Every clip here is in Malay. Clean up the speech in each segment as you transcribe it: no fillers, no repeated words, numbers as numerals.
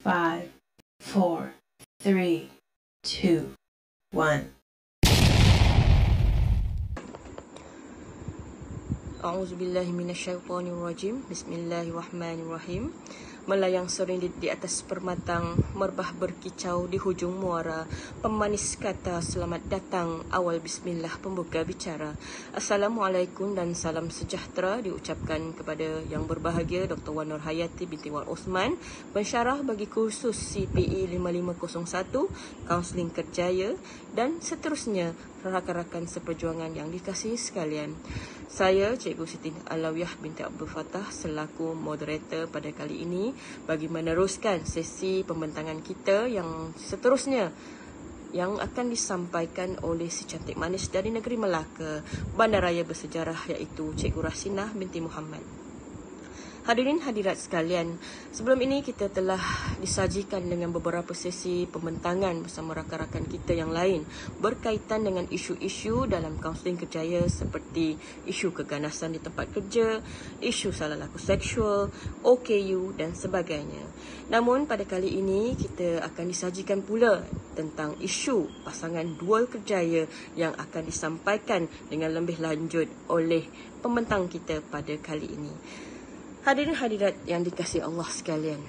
5, 4, 3, 2, 1. A'udzubillahiminasyaitonirrajim. Bismillahirrahmanirrahim. Melayang serindik di atas permatang, merbah berkicau di hujung muara. Pemanis kata selamat datang, awal bismillah pembuka bicara. Assalamualaikum dan salam sejahtera diucapkan kepada yang berbahagia Dr. Wan Nur Hayati binti Wan Osman, pensyarah bagi kursus CPE 5501, kaunseling kerjaya, dan seterusnya rakan-rakan seperjuangan yang dikasihi sekalian. Saya Cikgu Siti Alawiyah binti Abdul Fattah selaku moderator pada kali ini bagi meneruskan sesi pembentangan kita yang seterusnya yang akan disampaikan oleh si cantik manis dari negeri Melaka, bandaraya bersejarah iaitu Cikgu Rasinah binti Muhammad. Hadirin hadirat sekalian, sebelum ini kita telah disajikan dengan beberapa sesi pembentangan bersama rakan-rakan kita yang lain berkaitan dengan isu-isu dalam kaunseling kerjaya seperti isu keganasan di tempat kerja, isu salah laku seksual, OKU dan sebagainya. Namun pada kali ini kita akan disajikan pula tentang isu pasangan dual kerjaya yang akan disampaikan dengan lebih lanjut oleh pembentang kita pada kali ini. Hadirin hadirat yang dikasihi Allah sekalian.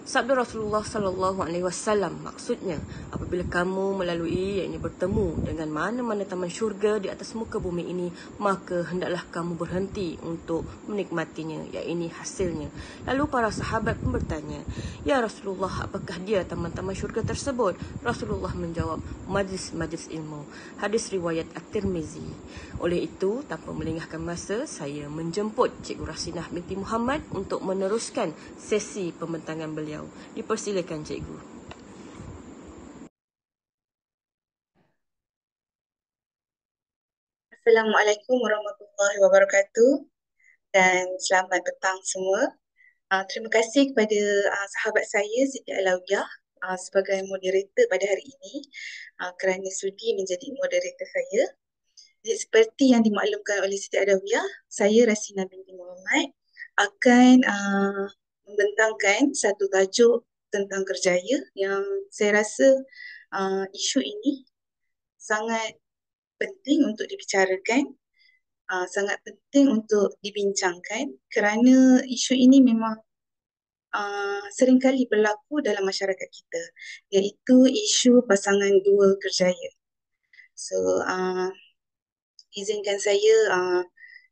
Sabda Rasulullah sallallahu alaihi wasallam maksudnya apabila kamu melalui iaitu bertemu dengan mana-mana taman syurga di atas muka bumi ini, maka hendaklah kamu berhenti untuk menikmatinya, iaitu hasilnya. Lalu para sahabat pun bertanya, "Ya Rasulullah, apakah dia taman-taman syurga tersebut?" Rasulullah menjawab, "Majlis-majlis ilmu." Hadis riwayat At-Tirmizi. Oleh itu, tanpa melengahkan masa, saya menjemput Cikgu Rasinah binti Muhammad untuk meneruskan sesi pembentangan beliau. Dipersilakan Cikgu. Assalamualaikum warahmatullahi wabarakatuh dan selamat petang semua. Terima kasih kepada sahabat saya Siti Alawiyah sebagai moderator pada hari ini kerana sudi menjadi moderator saya. Jadi, seperti yang dimaklumkan oleh Siti Alawiyah, saya Rasinah binti Muhammad akan membentangkan satu tajuk tentang kerjaya yang saya rasa isu ini sangat penting untuk dibicarakan, sangat penting untuk dibincangkan kerana isu ini memang seringkali berlaku dalam masyarakat kita, iaitu isu pasangan dua kerjaya. So, izinkan saya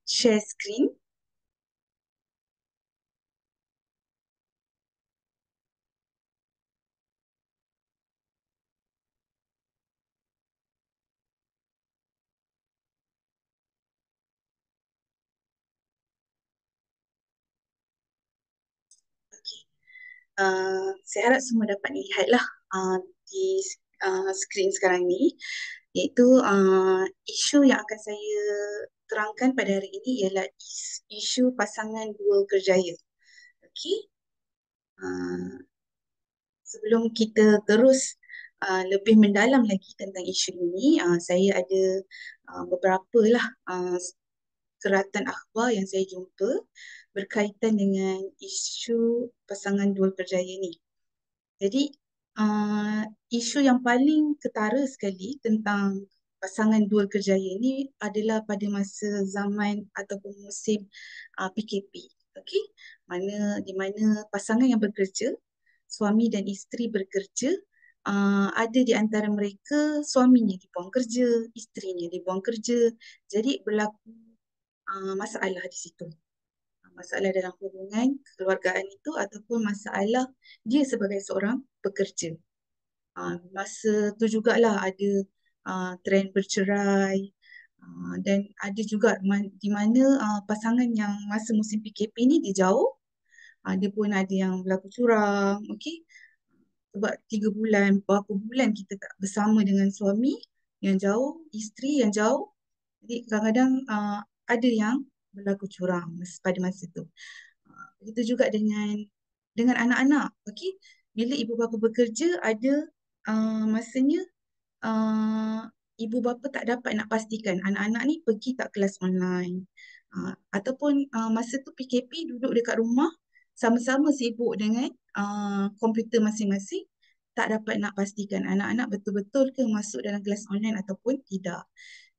share screen. Okay. Saya harap semua dapat lihatlah di skrin sekarang ni, iaitu isu yang akan saya terangkan pada hari ini ialah isu pasangan dua kerjaya. Okey. Sebelum kita terus lebih mendalam lagi tentang isu ini, saya ada beberapa lah keratan akhbar yang saya jumpa berkaitan dengan isu pasangan dual kerjaya ni. Jadi, isu yang paling ketara sekali tentang pasangan dual kerjaya ni adalah pada masa zaman ataupun musim PKP. Okey, di mana pasangan yang bekerja, suami dan isteri bekerja, ada di antara mereka suaminya dibuang kerja, isterinya dibuang kerja. Jadi berlaku masalah di situ. Masalah dalam hubungan kekeluargaan itu ataupun masalah dia sebagai seorang pekerja. Masa tu jugalah ada trend bercerai, dan ada juga di mana pasangan yang masa musim PKP ni dia jauh, dia pun ada yang berlaku curang, okey. Sebab 3 bulan, berapa bulan kita tak bersama dengan suami yang jauh, isteri yang jauh. Jadi kadang-kadang ada yang berlaku curang pada masa tu. Begitu juga dengan anak-anak, okey. Bila ibu bapa bekerja, ada masanya ibu bapa tak dapat nak pastikan anak-anak ni pergi tak kelas online, ataupun masa tu PKP duduk dekat rumah sama-sama sibuk dengan komputer masing-masing, tak dapat nak pastikan anak-anak betul-betul ke masuk dalam kelas online ataupun tidak.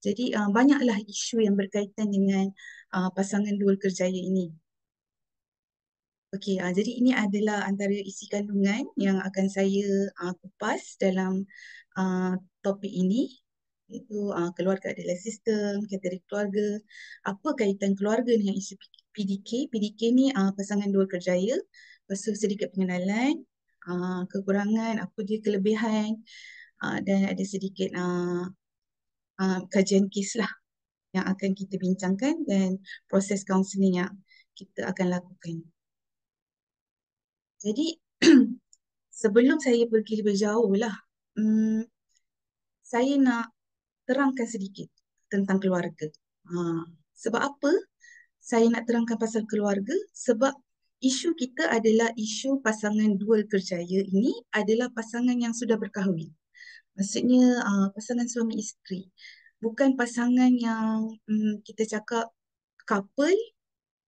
Jadi banyaklah isu yang berkaitan dengan pasangan dual kerjaya ini. Okey, jadi ini adalah antara isi kandungan yang akan saya kupas dalam topik ini, iaitu keluarga adalah sistem, kategori keluarga, apa kaitan keluarga dengan isu PDK. PDK ni pasangan dua kerjaya, lepas tu sedikit pengenalan, kekurangan, apa dia kelebihan, dan ada sedikit kajian kes lah yang akan kita bincangkan dan proses kaunseling yang kita akan lakukan. Jadi sebelum saya pergi lebih jauh lah, saya nak terangkan sedikit tentang keluarga. Sebab apa saya nak terangkan pasal keluarga? Sebab isu kita adalah isu pasangan dual kerjaya ini adalah pasangan yang sudah berkahwin. Maksudnya pasangan suami isteri. Bukan pasangan yang kita cakap couple,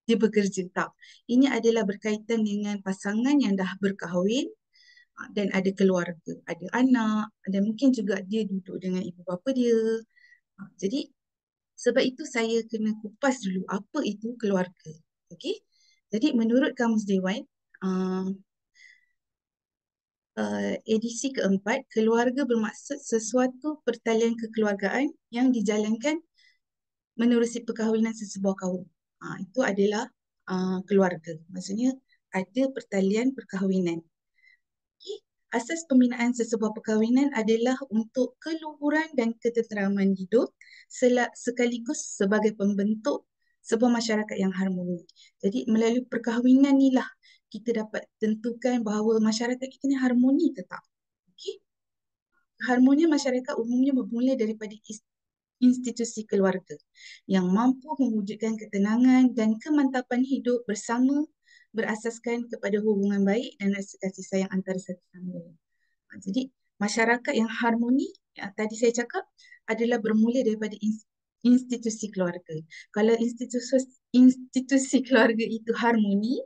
dia bekerja. Tak. Ini adalah berkaitan dengan pasangan yang dah berkahwin dan ada keluarga, ada anak dan mungkin juga dia duduk dengan ibu bapa dia. Jadi sebab itu saya kena kupas dulu apa itu keluarga. Okey. Jadi menurut Kamus Dewan, edisi keempat, keluarga bermaksud sesuatu pertalian kekeluargaan yang dijalankan menerusi perkahwinan sesebuah kaum. Itu adalah keluarga. Maksudnya ada pertalian perkahwinan. Okay. Asas pembinaan sesebuah perkahwinan adalah untuk keluhuran dan ketenteraman hidup sekaligus sebagai pembentuk sebuah masyarakat yang harmoni. Jadi melalui perkahwinan inilah kita dapat tentukan bahawa masyarakat kita ni harmoni ke tak. Okay. Harmoni masyarakat umumnya bermula daripada institusi keluarga yang mampu mewujudkan ketenangan dan kemantapan hidup bersama berasaskan kepada hubungan baik dan rasa kasih sayang antara satu sama lain. Jadi masyarakat yang harmoni yang tadi saya cakap adalah bermula daripada institusi keluarga. Kalau institusi keluarga itu harmoni,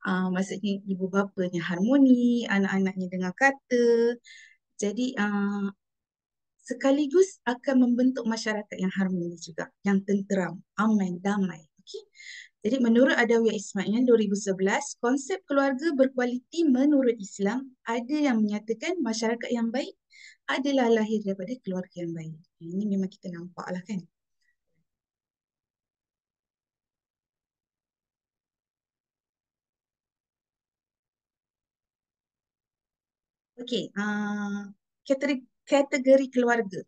maksudnya ibu bapanya harmoni, anak-anaknya dengar kata, jadi sekaligus akan membentuk masyarakat yang harmoni juga, yang tenteram, aman, damai. Okay? Jadi menurut Adawiyah Ismail 2011, konsep keluarga berkualiti menurut Islam ada yang menyatakan masyarakat yang baik adalah lahir daripada keluarga yang baik. Ini memang kita nampak lah kan. Okey, kategori keluarga.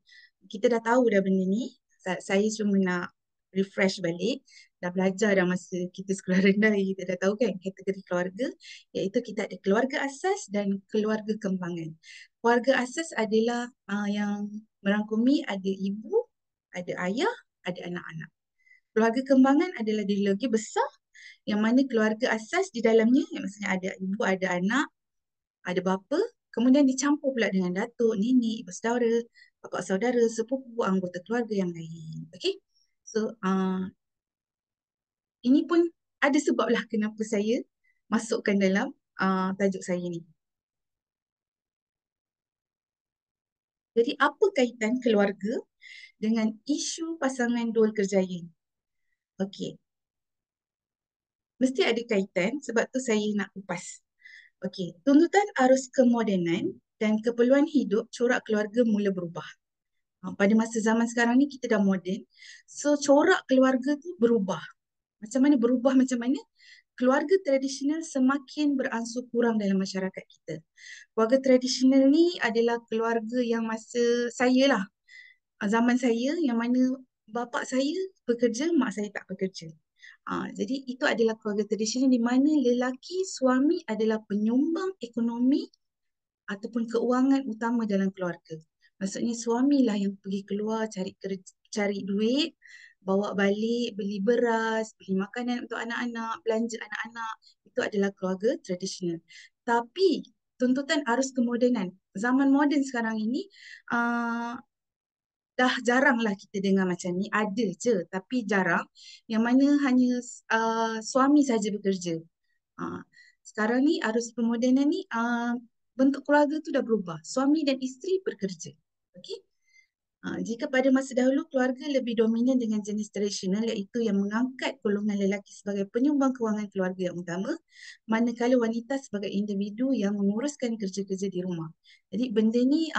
Kita dah tahu dah benda ni. Saya cuma nak refresh balik. Dah belajar dah masa kita sekolah rendah, kita dah tahu kan kategori keluarga. Iaitu kita ada keluarga asas dan keluarga kembangan. Keluarga asas adalah yang merangkumi ada ibu, ada ayah, ada anak-anak. Keluarga kembangan adalah dia lagi besar yang mana keluarga asas di dalamnya, yang maksudnya ada ibu, ada anak, ada bapa, kemudian dicampur pula dengan datuk, nenek, ibu saudara, bapa saudara, sepupu, anggota keluarga yang lain. Okey. So, ini pun ada sebablah kenapa saya masukkan dalam tajuk saya ni. Jadi, apa kaitan keluarga dengan isu pasangan dual kerjaya? Okey. Mesti ada kaitan, sebab tu saya nak kupas. Okey, tuntutan arus kemodenan dan keperluan hidup corak keluarga mula berubah. Pada masa zaman sekarang ni kita dah moden. So corak keluarga tu berubah. Macam mana berubah macam mana? Keluarga tradisional semakin beransur kurang dalam masyarakat kita. Keluarga tradisional ni adalah keluarga yang masa saya lah. Zaman saya yang mana bapa saya bekerja, mak saya tak bekerja. Jadi itu adalah keluarga tradisional di mana lelaki suami adalah penyumbang ekonomi ataupun keuangan utama dalam keluarga. Maksudnya suamilah yang pergi keluar cari duit, bawa balik, beli beras, beli makanan untuk anak-anak, belanja anak-anak. Itu adalah keluarga tradisional. Tapi tuntutan arus kemodenan, zaman moden sekarang ini, dah jaranglah kita dengar macam ni. Ada je tapi jarang. Yang mana hanya suami saja bekerja. Sekarang ni arus pemodenan ni bentuk keluarga tu dah berubah. Suami dan isteri bekerja. Okey. Jika pada masa dahulu keluarga lebih dominan dengan jenis tradisional iaitu yang mengangkat golongan lelaki sebagai penyumbang kewangan keluarga yang utama, manakala wanita sebagai individu yang menguruskan kerja-kerja di rumah. Jadi benda ni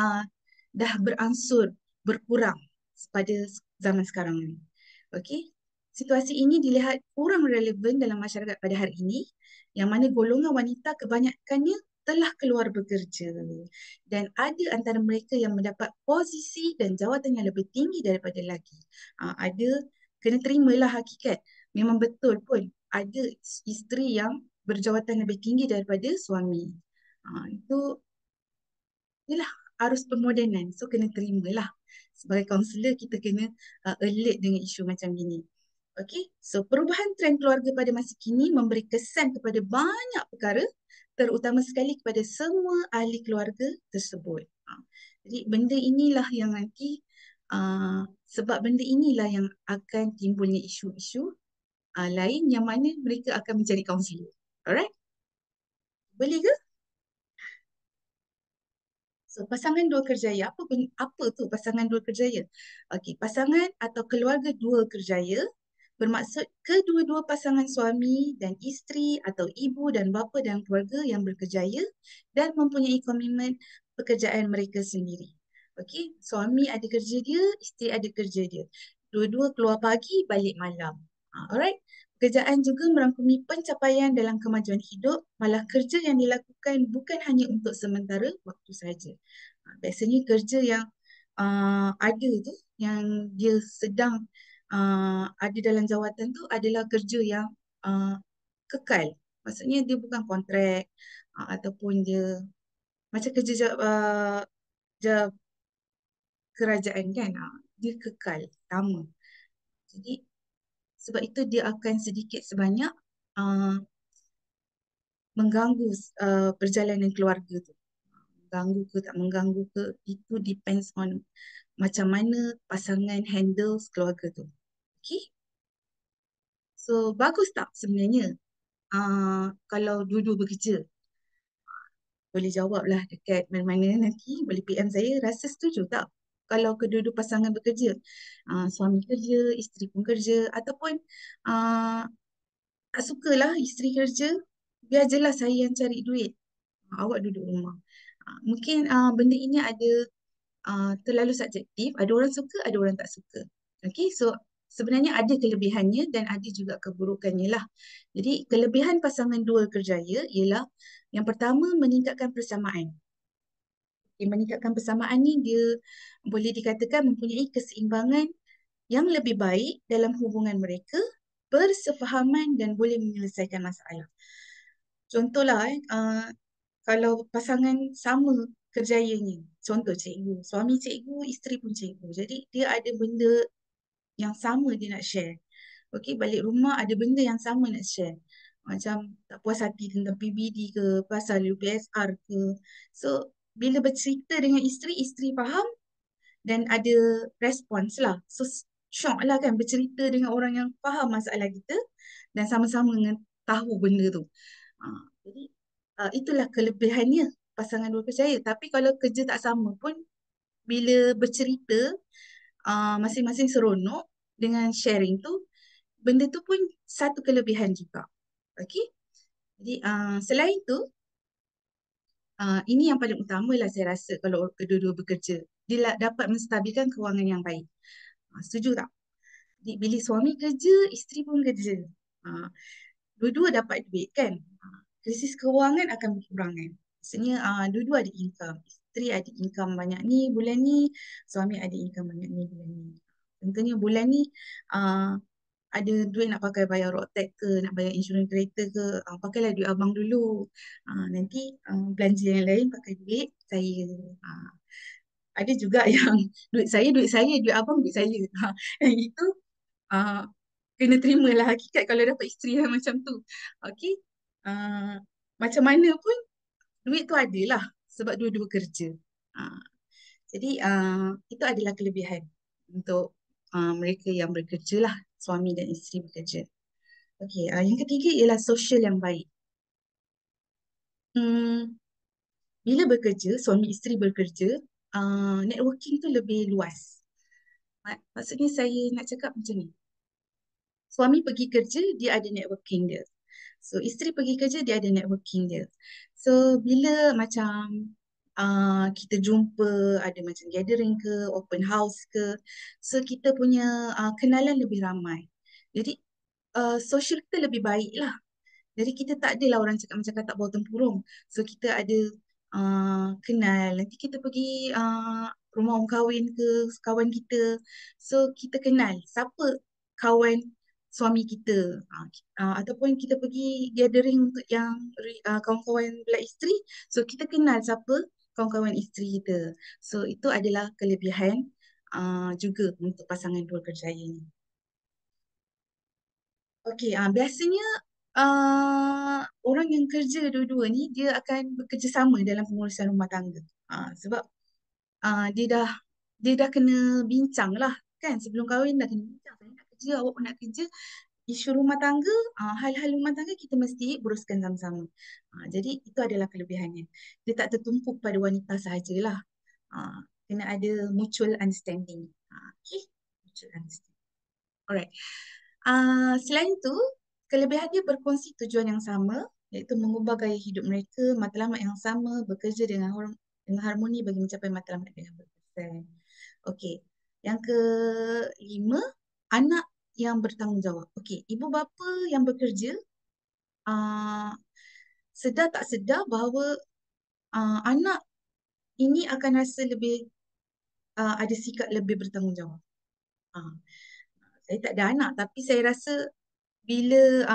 dah beransur berkurang pada zaman sekarang ni. Okey. Situasi ini dilihat kurang relevan dalam masyarakat pada hari ini yang mana golongan wanita kebanyakannya telah keluar bekerja dan ada antara mereka yang mendapat posisi dan jawatan yang lebih tinggi daripada lelaki. Ada, kena terimalah hakikat. Memang betul pun ada isteri yang berjawatan lebih tinggi daripada suami. Itu ialah arus pemodenan. So kena terimalah. Sebagai kaunselor kita kena alert dengan isu macam ini. Okey, so perubahan trend keluarga pada masa kini memberi kesan kepada banyak perkara, terutama sekali kepada semua ahli keluarga tersebut. Jadi benda inilah yang nanti, sebab benda inilah yang akan timbulnya isu-isu lain yang mana mereka akan mencari kaunselor. Alright? Boleh ke? So, pasangan dua kerjaya, apa tu pasangan dua kerjaya? Okey, pasangan atau keluarga dua kerjaya bermaksud kedua-dua pasangan suami dan isteri atau ibu dan bapa dalam keluarga yang berkerjaya dan mempunyai komitmen pekerjaan mereka sendiri. Okey, suami ada kerja dia, isteri ada kerja dia. Dua-dua keluar pagi, balik malam. Alright. Pekerjaan juga merangkumi pencapaian dalam kemajuan hidup, malah kerja yang dilakukan bukan hanya untuk sementara waktu sahaja. Biasanya kerja yang ada tu, yang dia sedang ada dalam jawatan tu adalah kerja yang kekal. Maksudnya dia bukan kontrak ataupun dia macam kerja kerajaan kan. Dia kekal, lama. Jadi sebab itu dia akan sedikit sebanyak mengganggu perjalanan keluarga tu. Mengganggu ke tak mengganggu ke, itu depends on macam mana pasangan handle keluarga tu. Okay? So, bagus tak sebenarnya kalau dua-dua bekerja? Boleh jawablah dekat mana-mana nanti, boleh PM saya, rasa setuju tak? Kalau kedua-dua pasangan bekerja, suami kerja, isteri pun kerja, ataupun tak sukalah isteri kerja, biar jelas saya yang cari duit. Awak duduk rumah. Mungkin benda ini ada terlalu subjektif. Ada orang suka, ada orang tak suka. Okay, so sebenarnya ada kelebihannya dan ada juga keburukannya lah. Jadi kelebihan pasangan dua kerjaya ialah yang pertama meningkatkan persamaan. Okay, meningkatkan persamaan ni dia boleh dikatakan mempunyai keseimbangan yang lebih baik dalam hubungan mereka, bersefahaman dan boleh menyelesaikan masalah. Contohlah, kalau pasangan sama kerjayanya, contoh cikgu, suami cikgu, isteri pun cikgu. Jadi dia ada benda yang sama dia nak share. Okey, balik rumah ada benda yang sama nak share. Macam tak puas hati tentang PBD ke, pasal UPSR ke. So, bila bercerita dengan isteri, isteri faham dan ada respons lah. So, shock lah kan bercerita dengan orang yang faham masalah kita dan sama-sama dengan tahu benda tu. Jadi, itulah kelebihannya pasangan dua percaya. Tapi kalau kerja tak sama pun, bila bercerita, masing-masing seronok dengan sharing tu, benda tu pun satu kelebihan juga. Okey? Jadi, selain tu, ini yang paling utama lah saya rasa kalau kedua-dua bekerja. Dia dapat menstabilkan kewangan yang baik. Setuju tak? Jadi, bila suami kerja, isteri pun kerja. Dua-dua dapat duit kan? Krisis kewangan akan berkurangan. Maksudnya dua-dua ada income. Isteri ada income banyak ni bulan ni, suami ada income banyak ni bulan ni. Contohnya bulan ni ada duit nak pakai bayar road tax ke, nak bayar insurans kereta ke, pakailah duit abang dulu. Nanti belanja yang lain pakai duit saya. Ada juga yang duit saya, duit abang, duit saya. Yang itu kena terimalah hakikat kalau dapat isteri yang macam tu. Okey. Macam mana pun duit tu adalah sebab dua-dua kerja. Jadi itu adalah kelebihan untuk mereka yang bekerja lah, suami dan isteri bekerja. Okey, yang ketiga ialah sosial yang baik. Hmm, bila bekerja, suami isteri bekerja, networking tu lebih luas. Maksudnya saya nak cakap macam ni. Suami pergi kerja, dia ada networking dia. So, isteri pergi kerja, dia ada networking dia. So, bila macam kita jumpa, ada macam gathering ke, open house ke, so kita punya kenalan lebih ramai. Jadi, social kita lebih baik lah. Jadi kita tak adalah orang cakap macam kata bau tempurung. So kita ada kenal. Nanti kita pergi rumah orang kahwin ke kawan kita. So kita kenal siapa kawan suami kita. Ataupun kita pergi gathering untuk yang kawan-kawan belah isteri. So kita kenal siapa kawan-kawan isteri kita. So itu adalah kelebihan juga untuk pasangan dua kerjaya ini. Okey, biasanya orang yang kerja dua-dua ni dia akan bekerjasama dalam pengurusan rumah tangga. Sebab dia dah kena bincang lah kan sebelum kahwin dah kena bincang. Saya nak kerja, awak pun nak kerja. Isu rumah tangga, hal-hal rumah tangga kita mesti uruskan sama-sama. Jadi itu adalah kelebihannya. Dia tak tertumpuk pada wanita sahajalah. Kena ada mutual understanding. Okay, mutual understanding. Alright. Selain itu, kelebihan dia berkongsi tujuan yang sama, iaitu mengubah gaya hidup mereka, matlamat yang sama, bekerja dengan harmoni bagi mencapai matlamat dengan berkesan. Okey. Yang kelima, anak yang bertanggungjawab. Okey, ibu bapa yang bekerja uh, sedar tak sedar bahawa anak ini akan rasa lebih ada sikap lebih bertanggungjawab. Uh, saya tak ada anak tapi saya rasa bila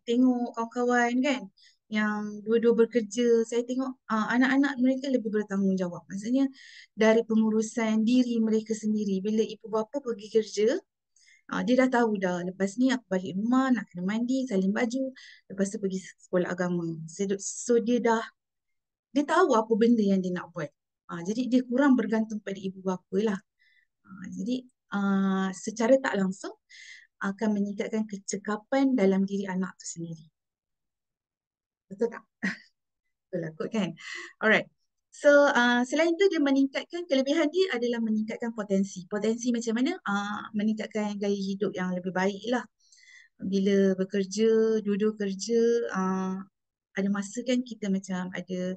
tengok kawan-kawan kan yang dua-dua bekerja, saya tengok anak-anak mereka lebih bertanggungjawab. Maksudnya dari pengurusan diri mereka sendiri. Bila ibu bapa pergi kerja, dia dah tahu dah lepas ni aku balik rumah nak kena mandi, salin baju, lepas tu pergi sekolah agama. So dia tahu apa benda yang dia nak buat. Jadi dia kurang bergantung pada ibu bapa lah. Jadi secara tak langsung akan meningkatkan kecekapan dalam diri anak tu sendiri. Betul tak? Betul lah kot kan? Alright. So, selain itu dia meningkatkan, kelebihan dia adalah meningkatkan potensi. Potensi macam mana? Meningkatkan gaya hidup yang lebih baik lah. Bila bekerja, dua-dua kerja, ada masa kan kita macam ada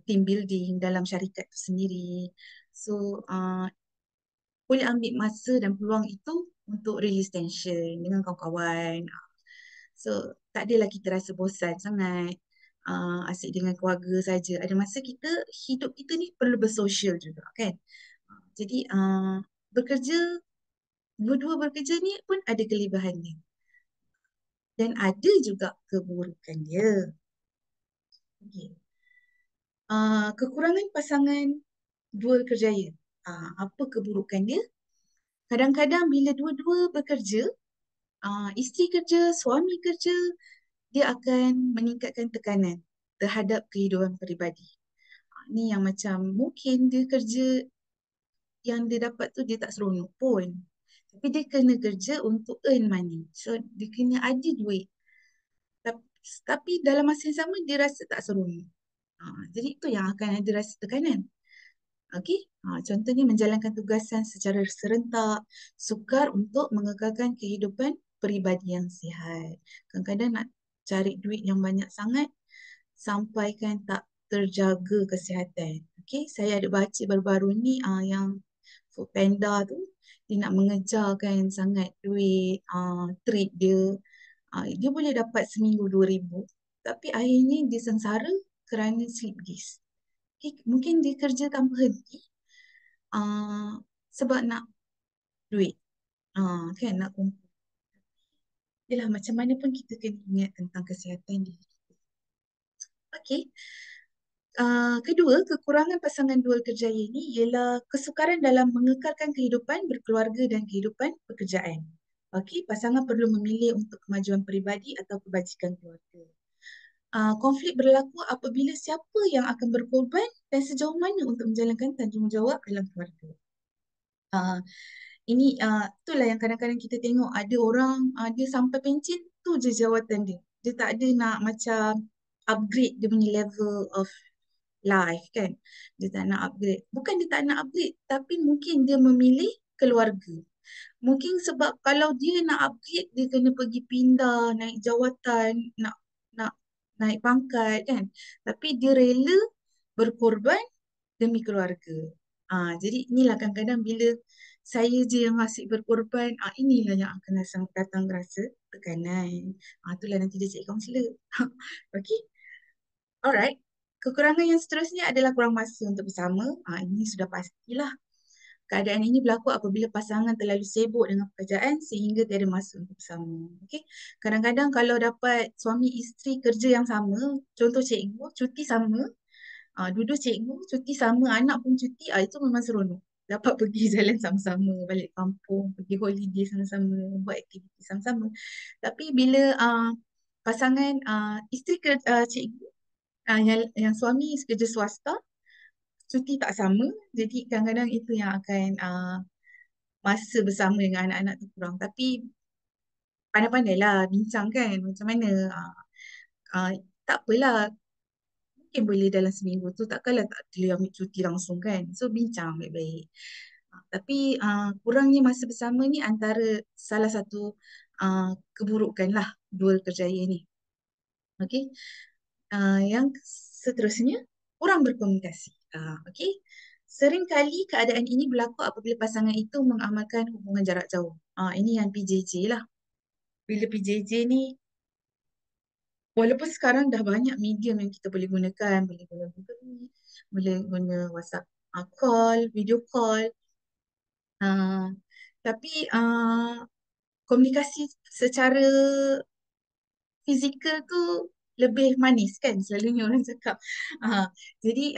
team building dalam syarikat tu sendiri. So, boleh ambil masa dan peluang itu untuk release tension dengan kawan-kawan. So, tak adalah kita rasa bosan sangat. Asyik dengan keluarga saja. Ada masa hidup kita ni perlu bersosial juga kan. Jadi, dua-dua bekerja ni pun ada kelebihannya. Dan ada juga keburukan dia. Okay. Kekurangan pasangan dua kerjaya. Apa keburukan dia? Kadang-kadang bila dua-dua bekerja, isteri kerja, suami kerja, dia akan meningkatkan tekanan terhadap kehidupan peribadi. Ni yang macam mungkin dia kerja yang dia dapat tu dia tak seronok pun. Tapi dia kena kerja untuk earn money. So dia kena ada duit. Tapi dalam masa yang sama dia rasa tak seronok. Jadi itu yang akan ada rasa tekanan. Okey, contohnya menjalankan tugasan secara serentak, sukar untuk mengekalkan kehidupan peribadi yang sihat. Kadang-kadang nak cari duit yang banyak sangat sampai kan tak terjaga kesihatan. Okey, saya ada baca baru-baru ni yang Foodpanda tu dia nak mengejarkan sangat duit trip dia. Dia boleh dapat seminggu 2,000 tapi akhirnya dia sengsara kerana slip disc. Okay, mungkin dia kerja tanpa henti sebab nak duit. Kan nak kumpul. Yalah, macam mana pun kita kena ingat tentang kesihatan diri. Okey. Kedua, kekurangan pasangan dual kerjaya ini ialah kesukaran dalam mengekalkan kehidupan berkeluarga dan kehidupan pekerjaan. Okey, pasangan perlu memilih untuk kemajuan peribadi atau kebajikan keluarga. Konflik berlaku apabila siapa yang akan berkorban dan sejauh mana untuk menjalankan tanggungjawab dalam keluarga. Ini itulah yang kadang-kadang kita tengok ada orang dia sampai pencen tu je jawatan dia. Dia tak ada nak macam upgrade dia punya level of life kan. Dia tak nak upgrade. Bukan dia tak nak upgrade, tapi mungkin dia memilih keluarga. Mungkin sebab kalau dia nak upgrade, dia kena pergi pindah, naik jawatan, nak naik pangkat kan. Tapi dia rela berkorban demi keluarga. Jadi inilah kadang-kadang bila saya je yang asyik berkorban, inilah yang akan datang rasa tekanan. Itulah nanti dia cari kaunselor. Okay, alright. Kekurangan yang seterusnya adalah kurang masa untuk bersama. Ini sudah pastilah. Keadaan ini berlaku apabila pasangan terlalu sibuk dengan pekerjaan sehingga tiada masa untuk bersama. Okay? Kadang-kadang kalau dapat suami isteri kerja yang sama, contoh cikgu, cuti sama, dua cikgu, cuti sama, anak pun cuti, itu memang seronok. Dapat pergi jalan sama-sama, balik kampung, pergi holiday sama-sama, buat aktiviti sama-sama. Tapi bila pasangan isteri cikgu, yang suami kerja swasta, cuti tak sama, jadi kadang-kadang itu yang akan masa bersama dengan anak-anak tu kurang. Tapi pandai-pandailah bincang kan macam mana. Uh, tak apalah, mungkin boleh dalam seminggu tu, takkanlah tak boleh ambil cuti langsung kan. So bincang baik-baik. Tapi kurangnya masa bersama ni antara salah satu keburukan lah dual kerjaya ni. Okay. Yang seterusnya, kurang berkomunikasi. Okay. Seringkali keadaan ini berlaku apabila pasangan itu mengamalkan hubungan jarak jauh. Ini yang PJJ lah. Bila PJJ ni, walaupun sekarang dah banyak medium yang kita boleh gunakan, boleh guna Google Meet, boleh guna WhatsApp call, video call. Tapi komunikasi secara fizikal tu lebih manis kan, selalunya orang cakap. Jadi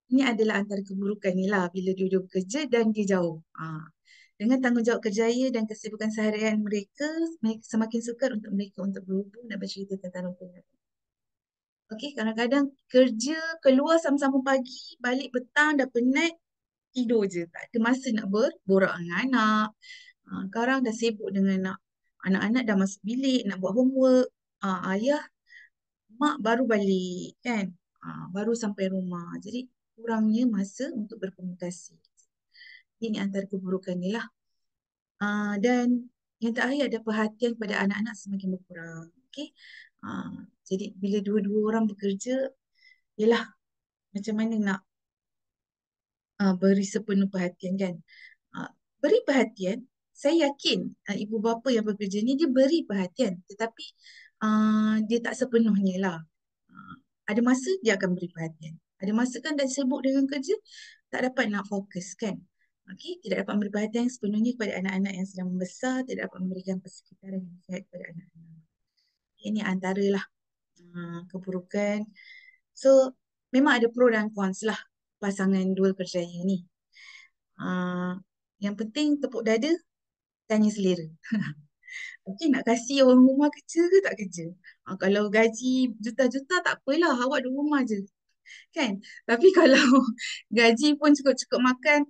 ini adalah antara keburukan ni lah bila dua-dua bekerja dan dia jauh. Dengan tanggungjawab kerjaya dan kesibukan seharian mereka semakin sukar untuk mereka untuk berhubung dan bercerita tentang rutinitas. Okey, kadang-kadang kerja, keluar sama-sama pagi, balik petang dah penat, tidur je. Tak ada masa nak berborak dengan anak. Sekarang dah sibuk dengan anak-anak dah masuk bilik, nak buat homework. Ayah, mak baru balik kan. Baru sampai rumah. Jadi kurangnya masa untuk berkomunikasi. Ini antara keburukan ni lah. Dan yang terakhir ada perhatian kepada anak-anak semakin berkurang. Okay? Jadi bila dua-dua orang bekerja, ialah macam mana nak beri sepenuh perhatian kan. Beri perhatian, saya yakin ibu bapa yang bekerja ni dia beri perhatian, tetapi dia tak sepenuhnya lah. Ada masa dia akan beri perhatian. Ada masa kan dah sibuk dengan kerja, tak dapat nak fokus kan. Okay, tidak dapat memberi perhatian sepenuhnya kepada anak-anak yang sedang membesar, tidak dapat memberikan persekitaran yang sihat kepada anak-anak. Ini antaralah keburukan. So, memang ada pro dan cons lah pasangan dual kerjaya ni. Yang penting tepuk dada, tanya selera. Okay, nak kasih orang rumah kerja ke tak kerja? Kalau gaji juta-juta tak apalah, awak duduk rumah je. Kan? Tapi kalau gaji pun cukup-cukup makan,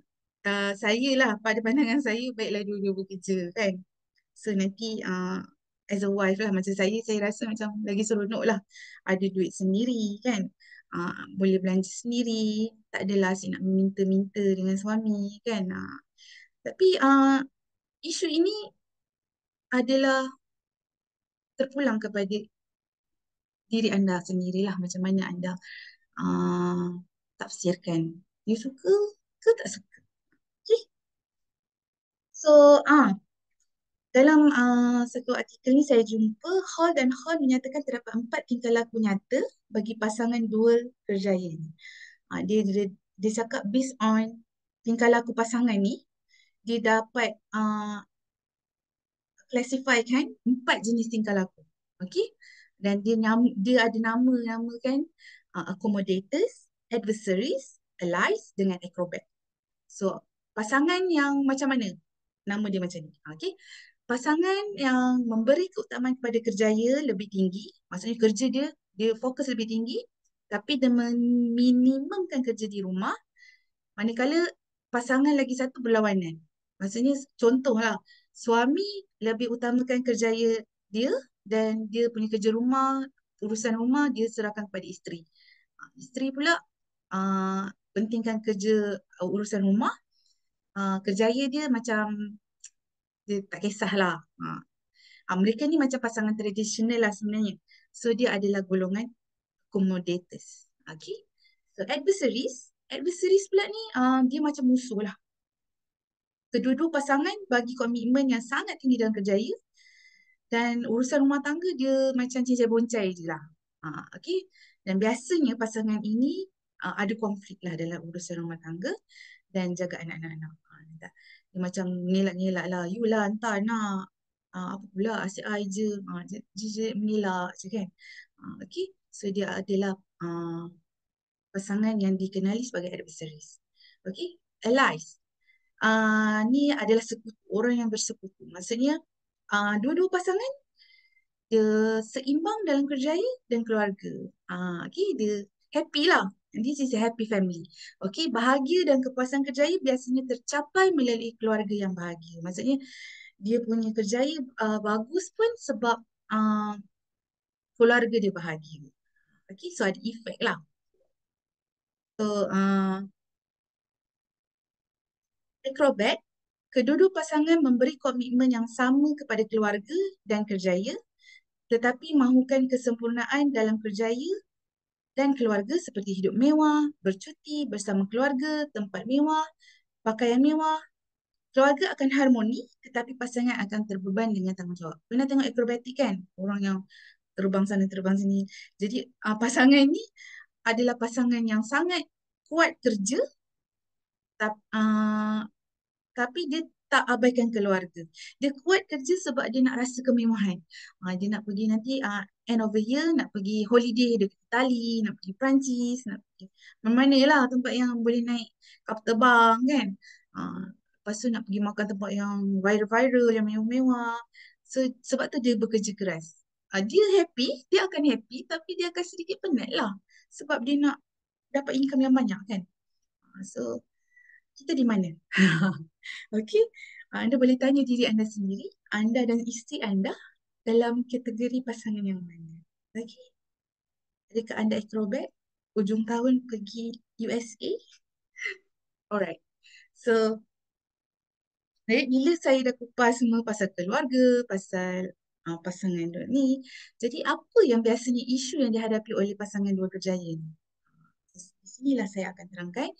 saya lah, pada pandangan saya, baiklah dua-dua bekerja kan. So nanti as a wife lah, macam saya rasa macam lagi seronok lah. Ada duit sendiri kan. Boleh belanja sendiri. Tak adalah asyik nak minta-minta dengan suami kan. Tapi isu ini adalah terpulang kepada diri anda sendirilah, macam mana anda tafsirkan. You suka ke tak suka? Okay. So, dalam satu artikel ni saya jumpa Hall dan Hall menyatakan terdapat 4 tingkah laku nyata bagi pasangan dual kerjaya ni. Dia cakap based on tingkah laku pasangan ni, dia dapat classifykan 4 jenis tingkah laku. Okay? Dan dia ada nama kan, accommodators, adversaries, allies dengan acrobat. So, pasangan yang macam mana? Nama dia macam ni. Okay? Pasangan yang memberi keutamaan kepada kerjaya lebih tinggi, maksudnya kerja dia fokus lebih tinggi, tapi dia meminimumkan kerja di rumah, manakala pasangan lagi satu berlawanan. Maksudnya contohlah, suami lebih utamakan kerjaya dia dan dia punya kerja rumah, urusan rumah dia serahkan kepada isteri. Isteri pula pentingkan kerja urusan rumah, kerjaya dia macam dia tak kisahlah. Mereka ni macam pasangan tradisional lah sebenarnya. So dia adalah golongan accommodators. Okay. So adversaries pula ni dia macam musuh lah. Kedua-dua pasangan bagi komitmen yang sangat tinggi dalam kerjaya dan urusan rumah tangga dia macam cincai boncai je lah. Okay. Dan biasanya pasangan ini ada konflik lah dalam urusan rumah tangga dan jaga anak-anak. Dia macam ngelak-ngelak lah. You lah hantar nak. Apa pula asyik I je. Dia mengelak je kan. Okay. So dia adalah pasangan yang dikenali sebagai adversaries. Okay. Allies. Ni adalah sekutu. Orang yang bersekutu. Maksudnya dua-dua pasangan dia seimbang dalam kerjaya dan keluarga. Okay, dia happy lah. This is a happy family. Okay, bahagia dan kepuasan kerjaya biasanya tercapai melalui keluarga yang bahagia. Maksudnya dia punya kerjaya bagus pun sebab keluarga dia bahagia. Okay, so ada efek lah. So, acrobat, kedua-dua pasangan memberi komitmen yang sama kepada keluarga dan kerjaya, tetapi mahukan kesempurnaan dalam kerjaya dan keluarga seperti hidup mewah, bercuti bersama keluarga, tempat mewah, pakaian mewah. Keluarga akan harmoni tetapi pasangan akan terbeban dengan tanggungjawab. Pernah tengok akrobatik kan? Orang yang terbang sana terbang sini. Jadi pasangan ni adalah pasangan yang sangat kuat kerja tapi dia tak abaikan keluarga. Dia kuat kerja sebab dia nak rasa kemewahan. Dia nak pergi nanti end of the year, nak pergi holiday dekat Itali, nak pergi Perancis, nak pergi mana lah tempat yang boleh naik kapal terbang kan. Lepas tu nak pergi makan tempat yang viral-viral, yang mewah-mewah. So, sebab tu dia bekerja keras. Dia happy, dia akan happy tapi dia akan sedikit penat lah. Sebab dia nak dapat income yang banyak kan. So, kita di mana? Okey, anda boleh tanya diri anda sendiri, anda dan isteri anda dalam kategori pasangan yang mana? Okey, adakah anda akrobat? Hujung tahun pergi USA? Alright, so bila saya dah kupas semua pasal keluarga, pasal pasangan dua ni, jadi apa yang biasanya isu yang dihadapi oleh pasangan dua kerjaya ni? Di sinilah saya akan terangkan,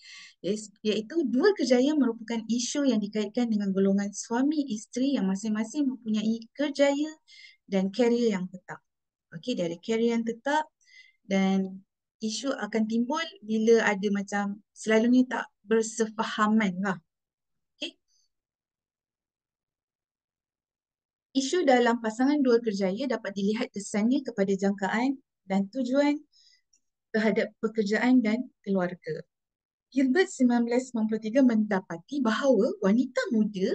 iaitu dua kerjaya merupakan isu yang dikaitkan dengan golongan suami isteri yang masing-masing mempunyai kerjaya dan karier yang tetap. Okey, dari karier yang tetap dan isu akan timbul bila ada macam selalunya tak bersefahaman lah. Okey. Isu dalam pasangan dua kerjaya dapat dilihat kesannya kepada jangkaan dan tujuan terhadap pekerjaan dan keluarga. Gilbert 1993 mendapati bahawa wanita muda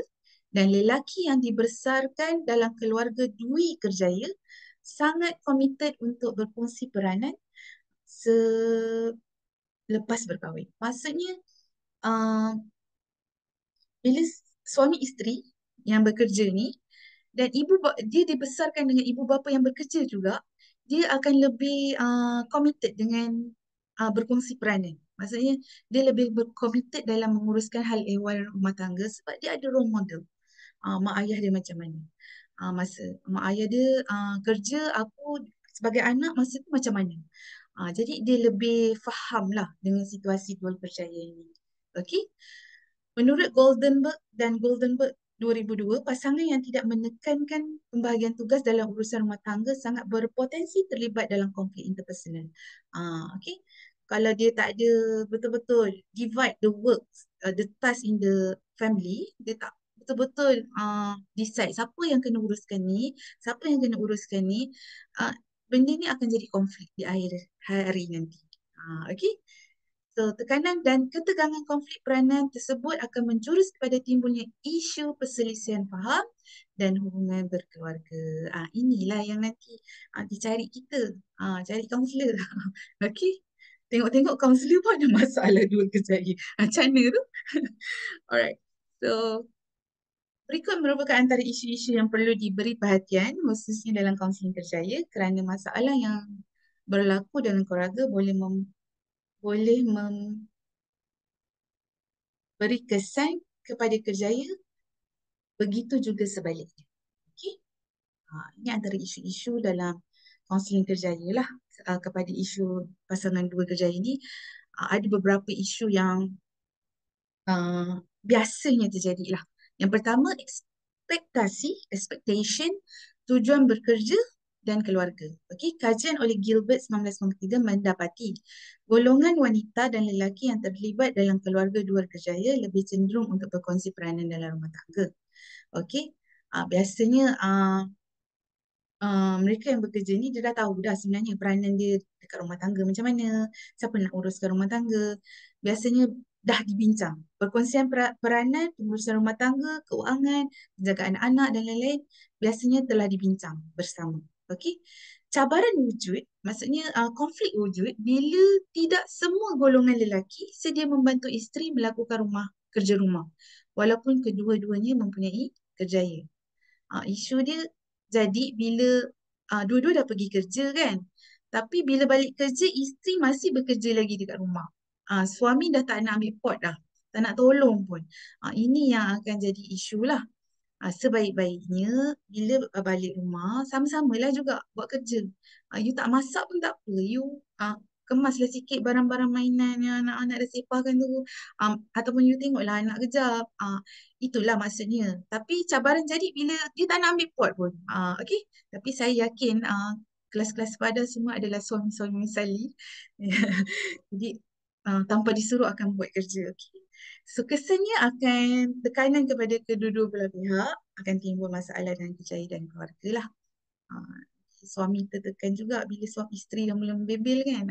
dan lelaki yang dibesarkan dalam keluarga dui kerjaya sangat komited untuk berkongsi peranan selepas berkahwin. Maksudnya, bila suami isteri yang bekerja ni dan dia dibesarkan dengan ibu bapa yang bekerja juga, dia akan lebih committed dengan berkongsi peranan. Maksudnya dia lebih berkomited dalam menguruskan hal ehwal rumah tangga sebab dia ada role model. Mak ayah dia macam mana. Masa mak ayah dia kerja, aku sebagai anak masa tu macam mana. Jadi dia lebih faham lah dengan situasi dua percaya ini. Okey. Menurut Goldenberg 2002, pasangan yang tidak menekankan pembahagian tugas dalam urusan rumah tangga sangat berpotensi terlibat dalam konflik interpersonal. Okay. Kalau dia tak ada betul-betul divide the work, the task in the family, dia tak betul-betul decide siapa yang kena uruskan ni, siapa yang kena uruskan ni, benda ni akan jadi konflik di akhir hari nanti. Okay. So, tekanan dan ketegangan konflik peranan tersebut akan menjurus kepada timbulnya isu perselisihan faham dan hubungan berkeluarga. Inilah yang nanti dicari kita, cari kaunselor. Okey. Tengok-tengok kaunselor pun ada masalah dua kerjaya. Macam mana tu? Alright. So, Berikut merupakan antara isu-isu yang perlu diberi perhatian khususnya dalam kaunseling kerjaya kerana masalah yang berlaku dalam keluarga boleh memberi kesan kepada kerjaya, begitu juga sebaliknya. Okey. Ini antara isu-isu dalam kaunseling kerjaya lah. Kepada isu pasangan dua kerjaya ini, ada beberapa isu yang biasanya terjadi lah. Yang pertama, expectation, tujuan bekerja dan keluarga. Okey, kajian oleh Gilbert 1993 mendapati golongan wanita dan lelaki yang terlibat dalam keluarga dua kerjaya lebih cenderung untuk berkongsi peranan dalam rumah tangga. Okey, biasanya mereka yang bekerja ni dia dah tahu dah sebenarnya peranan dia dekat rumah tangga macam mana, siapa nak uruskan rumah tangga. Biasanya dah dibincang. Perkongsian peranan, pengurusan rumah tangga, keuangan, penjagaan anak dan lain-lain biasanya telah dibincang bersama. Okey. Cabaran wujud, maksudnya konflik wujud bila tidak semua golongan lelaki sedia membantu isteri melakukan kerja rumah walaupun kedua-duanya mempunyai kerjaya. Isu dia jadi bila dua-dua dah pergi kerja kan. Tapi bila balik kerja, isteri masih bekerja lagi dekat rumah. Suami dah tak nak ambil pot dah. Tak nak tolong pun. Ini yang akan jadi isu lah. Sebaik-baiknya bila balik rumah, sama-samalah juga buat kerja. You tak masak pun tak apa. You kemaslah sikit barang-barang mainan yang anak-anak dah sepahkan tu. Ataupun you tengoklah anak kejap. Itulah maksudnya. Tapi cabaran jadi bila you tak nak ambil pot pun. Okay? Tapi saya yakin kelas-kelas pada semua adalah suami-suami misali. Jadi tanpa disuruh akan buat kerja. Okay? So kesannya akan tekanan kepada kedua-dua belah pihak, akan timbul masalah dalam kerjaya dan keluarga lah. Suami tertekan juga bila suami isteri dah mula membebel kan.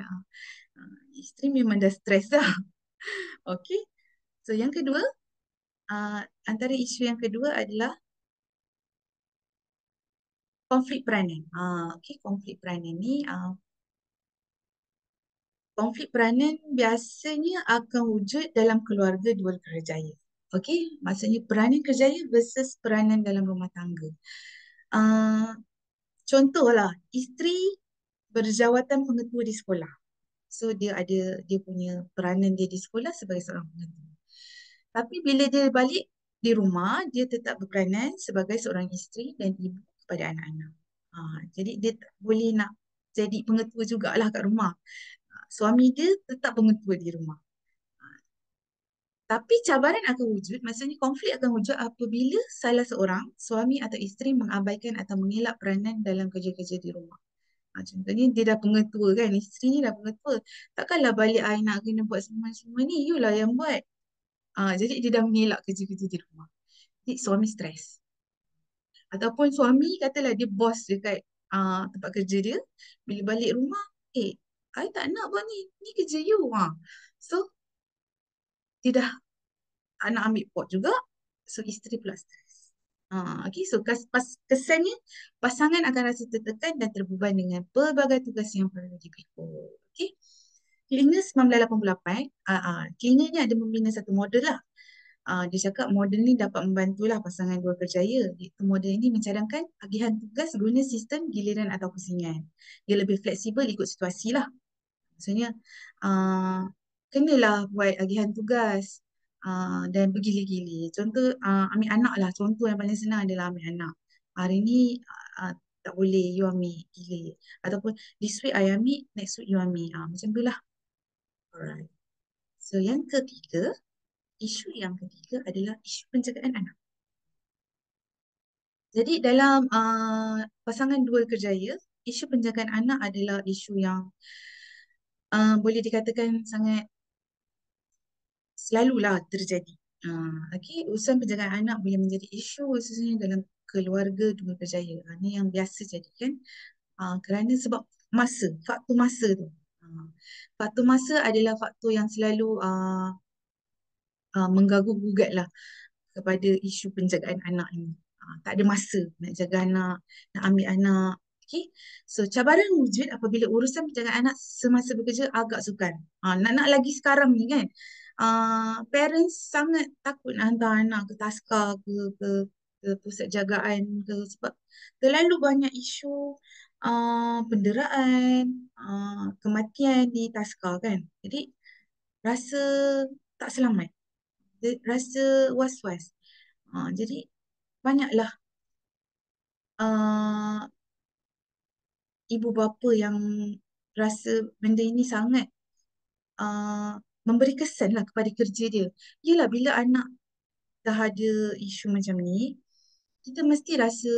Isteri memang dah stres dah. Okey. So yang kedua, antara isu yang kedua adalah konflik peranan. Okey, konflik peranan ni konflik peranan biasanya akan wujud dalam keluarga dua kerjaya. Okey, maksudnya peranan kerjaya versus peranan dalam rumah tangga. Contohlah, isteri berjawatan pengetua di sekolah. So dia punya peranan dia di sekolah sebagai seorang pengetua. Tapi bila dia balik di rumah, dia tetap berperanan sebagai seorang isteri dan ibu kepada anak-anak. Jadi dia tak boleh nak jadi pengetua jugalah kat rumah. Suami dia tetap pengetua di rumah. Tapi cabaran akan wujud, maksudnya konflik akan wujud apabila salah seorang, suami atau isteri mengabaikan atau mengelak peranan dalam kerja-kerja di rumah. Contohnya dia dah pengetua kan, isteri ni dah pengetua. Takkanlah balik I nak kena buat semua ni, you lah yang buat. Jadi dia dah mengelak kerja-kerja di rumah. Jadi suami stres. Ataupun suami katalah dia bos dekat tempat kerja dia, bila balik rumah, I tak nak buat ni kerja you. So dia dah tak nak ambil pot juga, so isteri pula stres. Okay, so kesannya pasangan akan rasa tertekan dan terbeban dengan pelbagai tugas yang perlu dipikul. Okay. Klinger 1988, Klinger ni ada membina satu model lah. Dia cakap model ni dapat membantulah pasangan dua kerjaya. Model ini mencadangkan agihan tugas guna sistem giliran atau pusingan. Dia lebih fleksibel ikut situasi lah. Maksudnya, kenalah buat agihan tugas dan bergili-gili. Contoh, ambil anak lah. Contoh yang paling senang adalah ambil anak. Hari ni tak boleh, you ambil gila. Ataupun this week I ambil, next week you ambil. Macam tu lah. Alright. So yang ketiga, isu yang ketiga adalah isu penjagaan anak. Jadi dalam pasangan dua kerjaya, isu penjagaan anak adalah isu yang boleh dikatakan sangat selalulah terjadi. Okay, urusan penjagaan anak boleh menjadi isu khususnya dalam keluarga dua kerjaya. Ini yang biasa jadi kan. Kerana sebab faktor masa tu. Faktor masa adalah faktor yang selalu mengganggu-gugat lah kepada isu penjagaan anak ni. Tak ada masa nak jaga anak, nak ambil anak. Okay. So cabaran wujud apabila urusan penjagaan anak semasa bekerja agak sukar. Nak lagi sekarang ni kan. Parents sangat takut nak hantar anak ke taska ke ke pusat jagaan ke, sebab terlalu banyak isu penderaan, kematian di taska kan. Jadi rasa tak selamat, rasa was-was. Jadi banyaklah uh, ibu bapa yang rasa benda ini sangat uh, memberi kesan lah kepada kerja dia. Yelah, bila anak dah ada isu macam ni, kita mesti rasa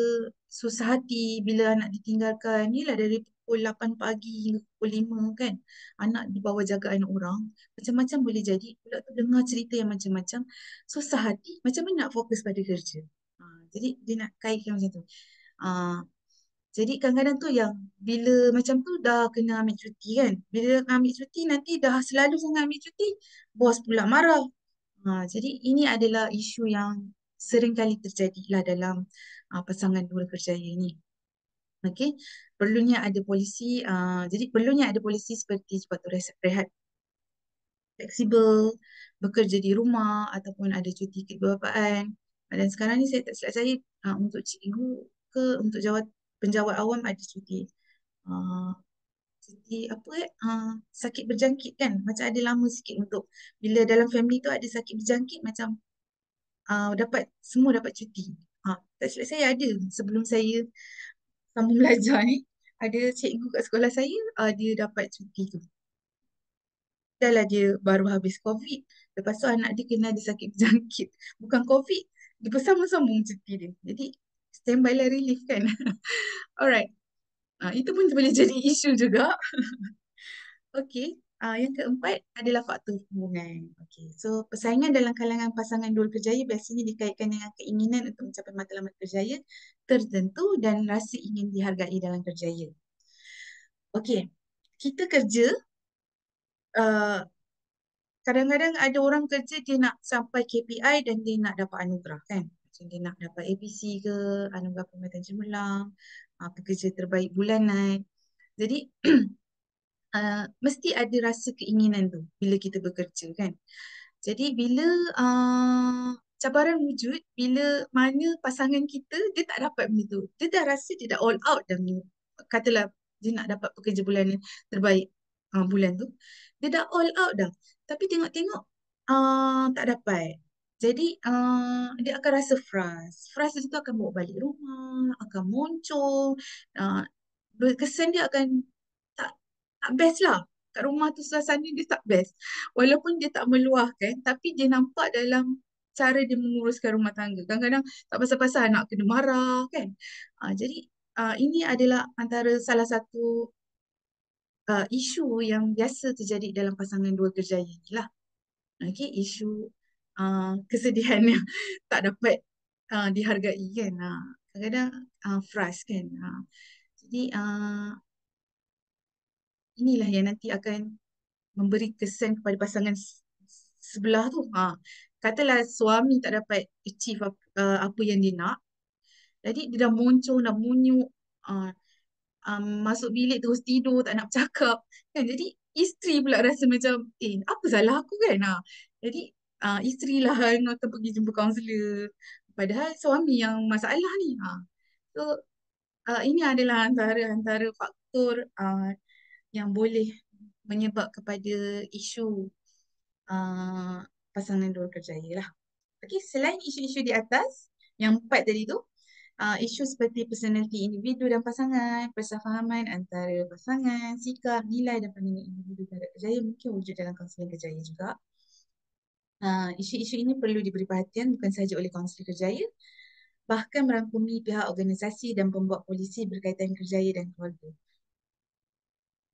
susah hati bila anak ditinggalkan. Yelah, dari pukul 8 pagi hingga pukul 5 kan. Anak di bawah jagaan orang. Macam-macam boleh jadi. Pula tu dengar cerita yang macam-macam. Susah hati. Macam mana nak fokus pada kerja? Jadi dia nak kaitkan macam tu. Ah, jadi kadang-kadang tu yang bila macam tu dah kena ambil cuti kan. Bila ambil cuti nanti dah selalu sangat ambil cuti, bos pula marah. Jadi ini adalah isu yang sering kali terjadilah dalam pasangan dua kerjaya ini. Okey, perlunya ada polisi. Jadi perlunya ada polisi seperti waktu rehat fleksibel, bekerja di rumah ataupun ada cuti kebabaan. Dan sekarang ni saya tak silap saya untuk cikgu ke untuk penjawat awam ada cuti. Uh, Cuti apa sakit berjangkit kan. Macam ada lama sikit untuk bila dalam family tu ada sakit berjangkit macam semua dapat cuti. Tak silap saya ada sebelum saya sambung belajar ni. Ada cikgu kat sekolah saya, dia dapat cuti tu. Dah lah dia baru habis COVID. Lepas tu anak dia kena ada sakit berjangkit. Bukan COVID, dia bersama-sambung cuti dia. Jadi standby lah relief kan. Alright. Itu pun boleh jadi isu juga. Okey. Yang keempat adalah faktor hubungan. Okey. So persaingan dalam kalangan pasangan dua kerjaya biasanya dikaitkan dengan keinginan untuk mencapai matlamat kerjaya tertentu dan rasa ingin dihargai dalam kerjaya. Okey. Kita kerja, uh, kadang-kadang ada orang kerja dia nak sampai KPI dan dia nak dapat anugerah kan. Macam dia nak dapat APC ke, anugerah perkhidmatan cemerlang, pekerja terbaik bulanan. Jadi mesti ada rasa keinginan tu bila kita bekerja kan. Jadi bila cabaran wujud, bila mana pasangan kita dia tak dapat benda tu. Dia dah rasa dia dah all out dah. Katalah dia nak dapat pekerja bulanan terbaik bulan tu. Dia dah all out dah. Tapi tengok-tengok tak dapat. Jadi dia akan rasa frust. Frust itu akan bawa balik rumah, akan muncul. Kesan dia akan tak tak best lah. Kat rumah tu suasana dia tak best. Walaupun dia tak meluahkan, tapi dia nampak dalam cara dia menguruskan rumah tangga. Kadang-kadang tak pasal-pasal anak kena marah kan. Jadi ini adalah antara salah satu isu yang biasa terjadi dalam pasangan dua kerjaya ni lah. Okay, isu kesedihan yang tak dapat dihargai kan. Kadang-kadang frust kan. Jadi inilah yang nanti akan memberi kesan kepada pasangan sebelah tu. Katalah suami tak dapat achieve apa yang dia nak. Jadi dia dah muncul, dah munyuk, masuk bilik terus tidur, tak nak bercakap. Kan? Jadi isteri pula rasa macam, apa salah aku kan? Jadi isteri lah yang akan pergi jumpa kaunselor. Padahal suami yang masalah ni. So ini adalah antara faktor yang boleh menyebab kepada isu uh, pasangan dua kerjaya lah. Okay, selain isu-isu di atas, yang empat tadi tu, isu seperti personality individu dan pasangan, persefahaman antara pasangan, sikap, nilai dan pandangan individu terhadap kerjaya mungkin wujud dalam kaunseling kerjaya juga. Isu-isu ini perlu diberi perhatian bukan sahaja oleh kaunselor kerjaya, bahkan merangkumi pihak organisasi dan pembuat polisi berkaitan kerjaya dan keluarga.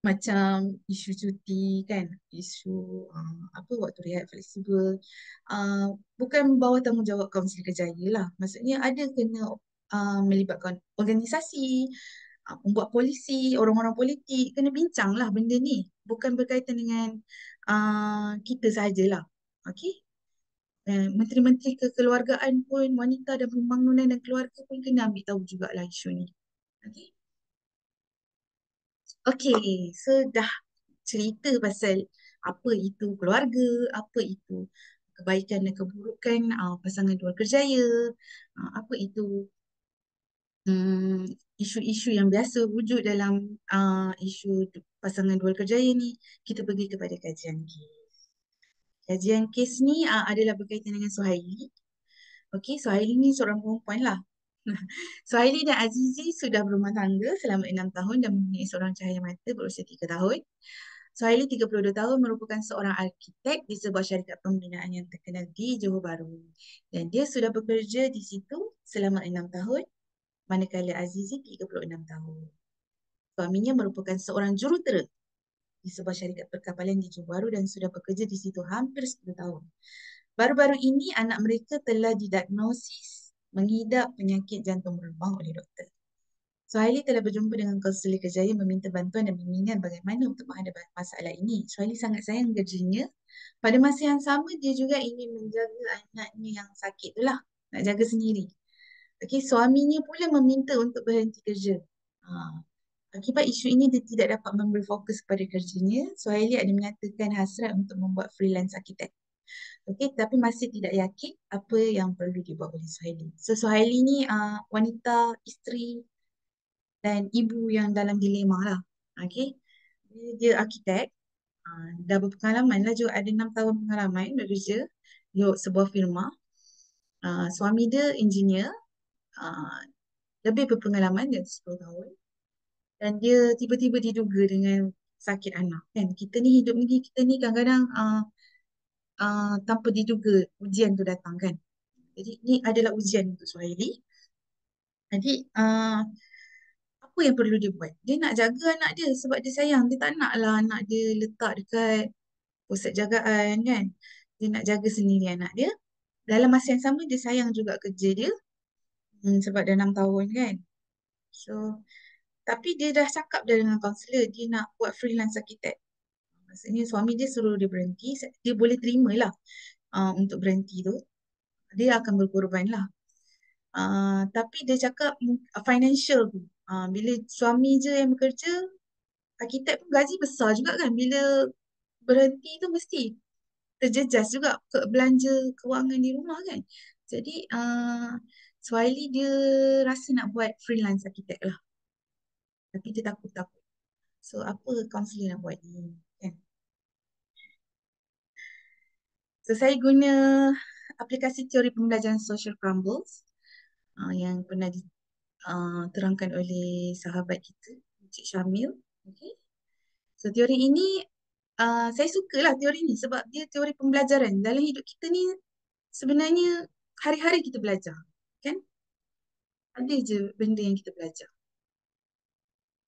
Macam isu cuti kan, isu waktu rehat fleksibel, bukan bawah tanggungjawab kaunselor kerjaya lah. Maksudnya ada kena melibatkan organisasi, pembuat polisi, orang-orang politik, kena bincang lah benda ni. Bukan berkaitan dengan kita sahajalah. Okey? Menteri-menteri kekeluargaan pun, wanita dan pembangunan dan keluarga pun kena ambil tahu jugalah isu ni. Okey? Okey, so dah cerita pasal apa itu keluarga, apa itu kebaikan dan keburukan pasangan dua kerjaya. Apa itu hmm, isu-isu yang biasa wujud dalam isu pasangan dua kerjaya ni, kita pergi kepada kajian kes. Kajian kes ni adalah berkaitan dengan Suhaili. Okey, Suhaili ni seorang perempuan lah. Suhaili dan Azizi sudah berumah tangga selama 6 tahun dan mempunyai seorang cahaya mata berusia 3 tahun. Suhaili 32 tahun merupakan seorang arkitek di sebuah syarikat pembinaan yang terkenal di Johor Bahru. Dan dia sudah bekerja di situ selama 6 tahun, manakala Azizi 36 tahun. Suaminya merupakan seorang jurutera di sebuah syarikat perkapalan di Johor Bahru dan sudah bekerja di situ hampir 10 tahun. Baru-baru ini anak mereka telah didiagnosis mengidap penyakit jantung berlubang oleh doktor. Suhaili telah berjumpa dengan kaunselor kerjaya meminta bantuan dan bimbingan bagaimana untuk menghadapi masalah ini. Suhaili sangat sayang kerjanya. Pada masa yang sama, dia juga ingin menjaga anaknya yang sakit tu lah. Nak jaga sendiri. Okey, suaminya pula meminta untuk berhenti kerja. Akibat isu ini, dia tidak dapat memberi fokus pada kerjanya. Suhaili ada menyatakan hasrat untuk membuat freelance arkitek. Okey, tapi masih tidak yakin apa yang perlu dibuat oleh Suhaili. So, Suhaili ni wanita, isteri dan ibu yang dalam dilema lah. Okey, dia arkitek, dah berpengalaman lah juga, ada 6 tahun pengalaman bekerja di sebuah firma. Suami dia engineer, uh, lebih berpengalaman dia 10 tahun. Dan dia tiba-tiba diduga dengan sakit anak. Kan? Kita ni hidup ni, kita ni kadang-kadang tanpa diduga ujian tu datang kan. Jadi ni adalah ujian untuk Suhaili. Jadi apa yang perlu dia buat? Dia nak jaga anak dia sebab dia sayang. Dia tak naklah anak dia letak dekat pusat jagaan kan. Dia nak jaga sendiri anak dia. Dalam masa yang sama dia sayang juga kerja dia. Sebab dah 6 tahun kan. So, tapi dia dah cakap dah dengan kaunselor dia nak buat freelance arkitek. Maksudnya suami dia suruh dia berhenti. Dia boleh terima lah untuk berhenti tu. Dia akan berkorban lah. Tapi dia cakap financial tu. Bila suami je yang bekerja, arkitek pun gaji besar juga kan. Bila berhenti tu mesti terjejas juga ke belanja kewangan di rumah kan. Jadi Suhaili dia rasa nak buat freelance arkitek lah. Tapi dia takut-takut. So apa kaunselor nak buat ni kan? So saya guna aplikasi teori pembelajaran social crumbles yang pernah diterangkan oleh sahabat kita, Encik Syamil. Okay. So teori ini saya sukalah teori ni sebab dia teori pembelajaran. Dalam hidup kita ni sebenarnya hari-hari kita belajar. Kan? Ada je benda yang kita belajar.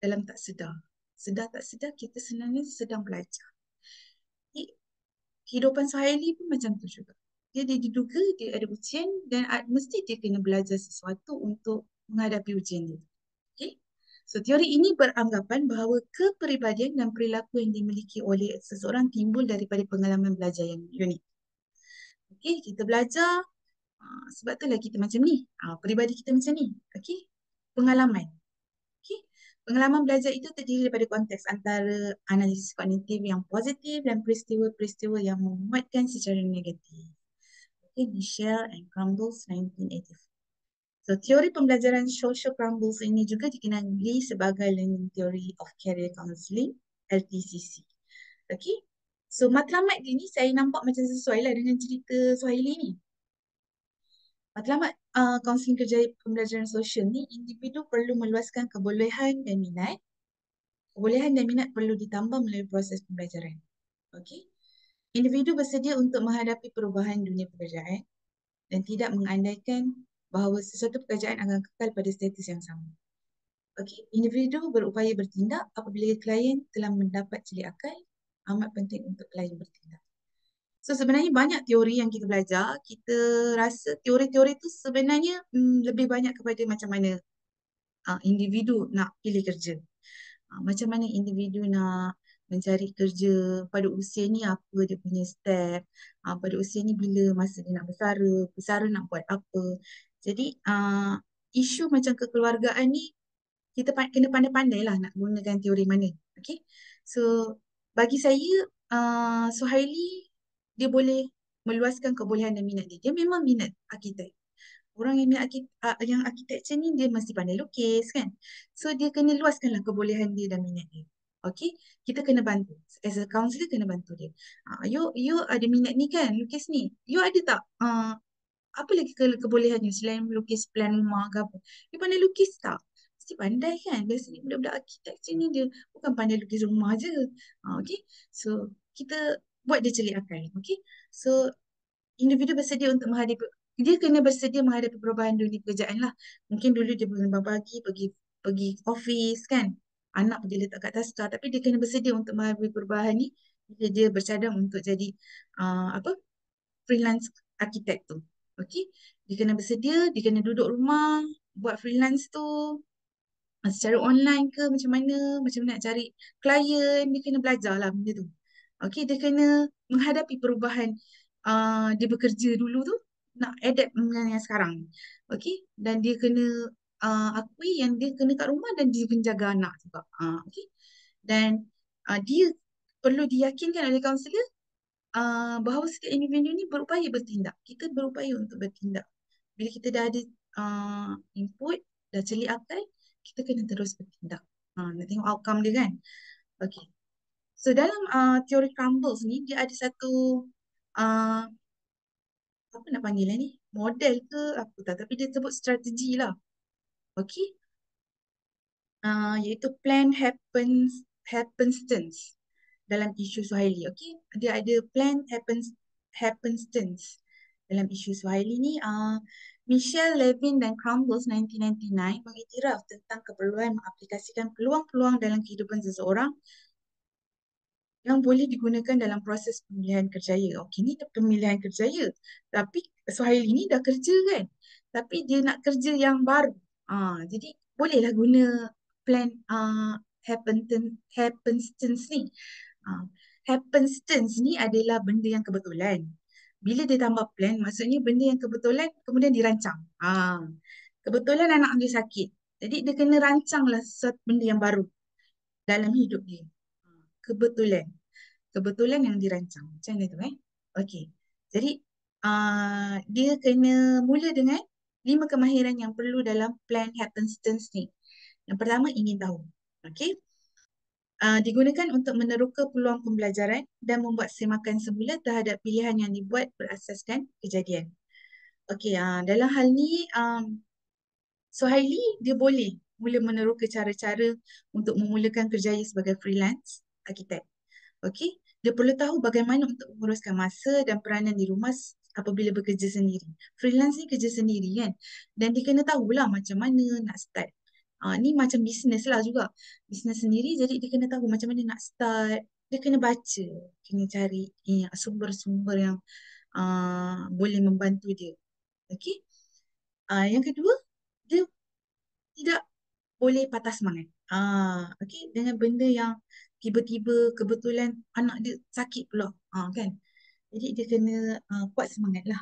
Dalam tak sedar. Sedar tak sedar kita sebenarnya sedang belajar. Jadi, kehidupan Suhaili pun macam tu juga. Dia diduga dia ada ujian dan mesti dia kena belajar sesuatu untuk menghadapi ujian dia. Okay? So, teori ini beranggapan bahawa kepribadian dan perilaku yang dimiliki oleh seseorang timbul daripada pengalaman belajar yang unik. Okay, kita belajar sebab itulah kita macam ni. Peribadi kita macam ni. Okay? Pengalaman. Okay? Pengalaman belajar itu terdiri daripada konteks antara analisis kognitif yang positif dan peristiwa-peristiwa yang memuatkan secara negatif. Okay, Michelle and Crumbles 1984. So, teori pembelajaran social crumbles ini juga dikenali sebagai Learning Theory of Career Counseling, LTCC. Okay? So, matlamat dia ni saya nampak macam sesuai lah dengan cerita Suhaili ni. Matlamat kaunseling kerjaya pembelajaran sosial ni, individu perlu meluaskan kebolehan dan minat. Kebolehan dan minat perlu ditambah melalui proses pembelajaran. Okay? Individu bersedia untuk menghadapi perubahan dunia pekerjaan dan tidak mengandaikan bahawa sesuatu pekerjaan akan kekal pada status yang sama. Okay? Individu berupaya bertindak apabila klien telah mendapat celik akal, amat penting untuk klien bertindak. So sebenarnya banyak teori yang kita belajar, kita rasa teori-teori tu sebenarnya lebih banyak kepada macam mana individu nak pilih kerja. Macam mana individu nak mencari kerja, pada usia ni apa dia punya step, pada usia ni bila masa dia nak bersara, bersara nak buat apa. Jadi isu macam kekeluargaan ni kita kena pandai-pandai lah nak gunakan teori mana. Okay? So bagi saya Suhaili dia boleh meluaskan kebolehan dan minat dia. Dia memang minat arkitek. Orang yang minat yang architecture ni dia mesti pandai lukis kan. So dia kena luaskanlah kebolehan dia dan minat dia. Okay, kita kena bantu. As a counselor kena bantu dia. You ada minat ni kan, lukis ni. You ada tak apa lagi kebolehannya selain melukis plan rumah ke apa? Dia pandai lukis tak? Mesti pandai kan? Biasanya budak-budak arkitektur ni dia bukan pandai lukis rumah je. Okay. So, kita buat dia celik akal. Okay. So, individu bersedia untuk menghadapi, dia kena bersedia menghadapi perubahan dunia pekerjaan lah. Mungkin dulu dia bangun pagi, pergi office kan? Anak pergi letak kat taska. Tapi dia kena bersedia untuk menghadapi perubahan ni. Dia bercadang untuk jadi apa? Freelance arkitek tu. Okay. Dia kena bersedia, dia kena duduk rumah, buat freelance tu secara online ke macam mana nak cari klien, dia kena belajar lah benda tu. Okay, dia kena menghadapi perubahan dia bekerja dulu tu, nak adapt dengan yang sekarang. Okay, dan dia kena akui yang dia kena kat rumah dan dia kena jaga anak juga. Okay, dan dia perlu diyakinkan oleh kaunselor bahawa setiap individu ni berupaya bertindak. Kita berupaya untuk bertindak. Bila kita dah ada input, dah celik akal, kita kena terus bertindak. Nak tengok outcome dia kan. Okay. So dalam teori Crumbles ni, dia ada satu uh, apa nak panggil ni? Model ke apa tak. Tapi dia sebut strategi lah. Okay. Iaitu plan happenstance dalam isu Swahili. Okay. Dia ada plan happenstance dalam isu Swahili ni. Michelle Levin dan Crumbles 1999 mengiktiraf tentang keperluan mengaplikasikan peluang-peluang dalam kehidupan seseorang yang boleh digunakan dalam proses pemilihan kerjaya. Okey, ni pemilihan kerjaya. Tapi Suhaili ni dah kerja kan. Tapi dia nak kerja yang baru. Jadi bolehlah guna plan happenstance ni. Happenstance ni adalah benda yang kebetulan. Bila dia tambah plan, maksudnya benda yang kebetulan kemudian dirancang. Kebetulan anak dia sakit. Jadi dia kena rancanglah sesuatu benda yang baru dalam hidup dia. Kebetulan. Kebetulan yang dirancang. Macam mana tu Okey. Jadi dia kena mula dengan 5 kemahiran yang perlu dalam plan happenstance ni. Yang pertama, ingin tahu. Okey. Digunakan untuk meneroka peluang pembelajaran dan membuat semakan semula terhadap pilihan yang dibuat berasaskan kejadian. Okey, dalam hal ni Suhaili dia boleh mula meneroka cara-cara untuk memulakan kerjaya sebagai freelance arkitek. Okey, dia perlu tahu bagaimana untuk menguruskan masa dan peranan di rumah apabila bekerja sendiri. Freelance ni kerja sendiri kan. Dan dia kena tahulah macam mana nak start. Ni macam bisnes lah juga. Bisnes sendiri, jadi dia kena tahu macam mana nak start. Dia kena baca, kena cari sumber-sumber yang boleh membantu dia. Okey. Yang kedua, dia tidak boleh patah semangat. Okey, dengan benda yang tiba-tiba kebetulan anak dia sakit pula. Kan? Jadi dia kena kuat semangat lah.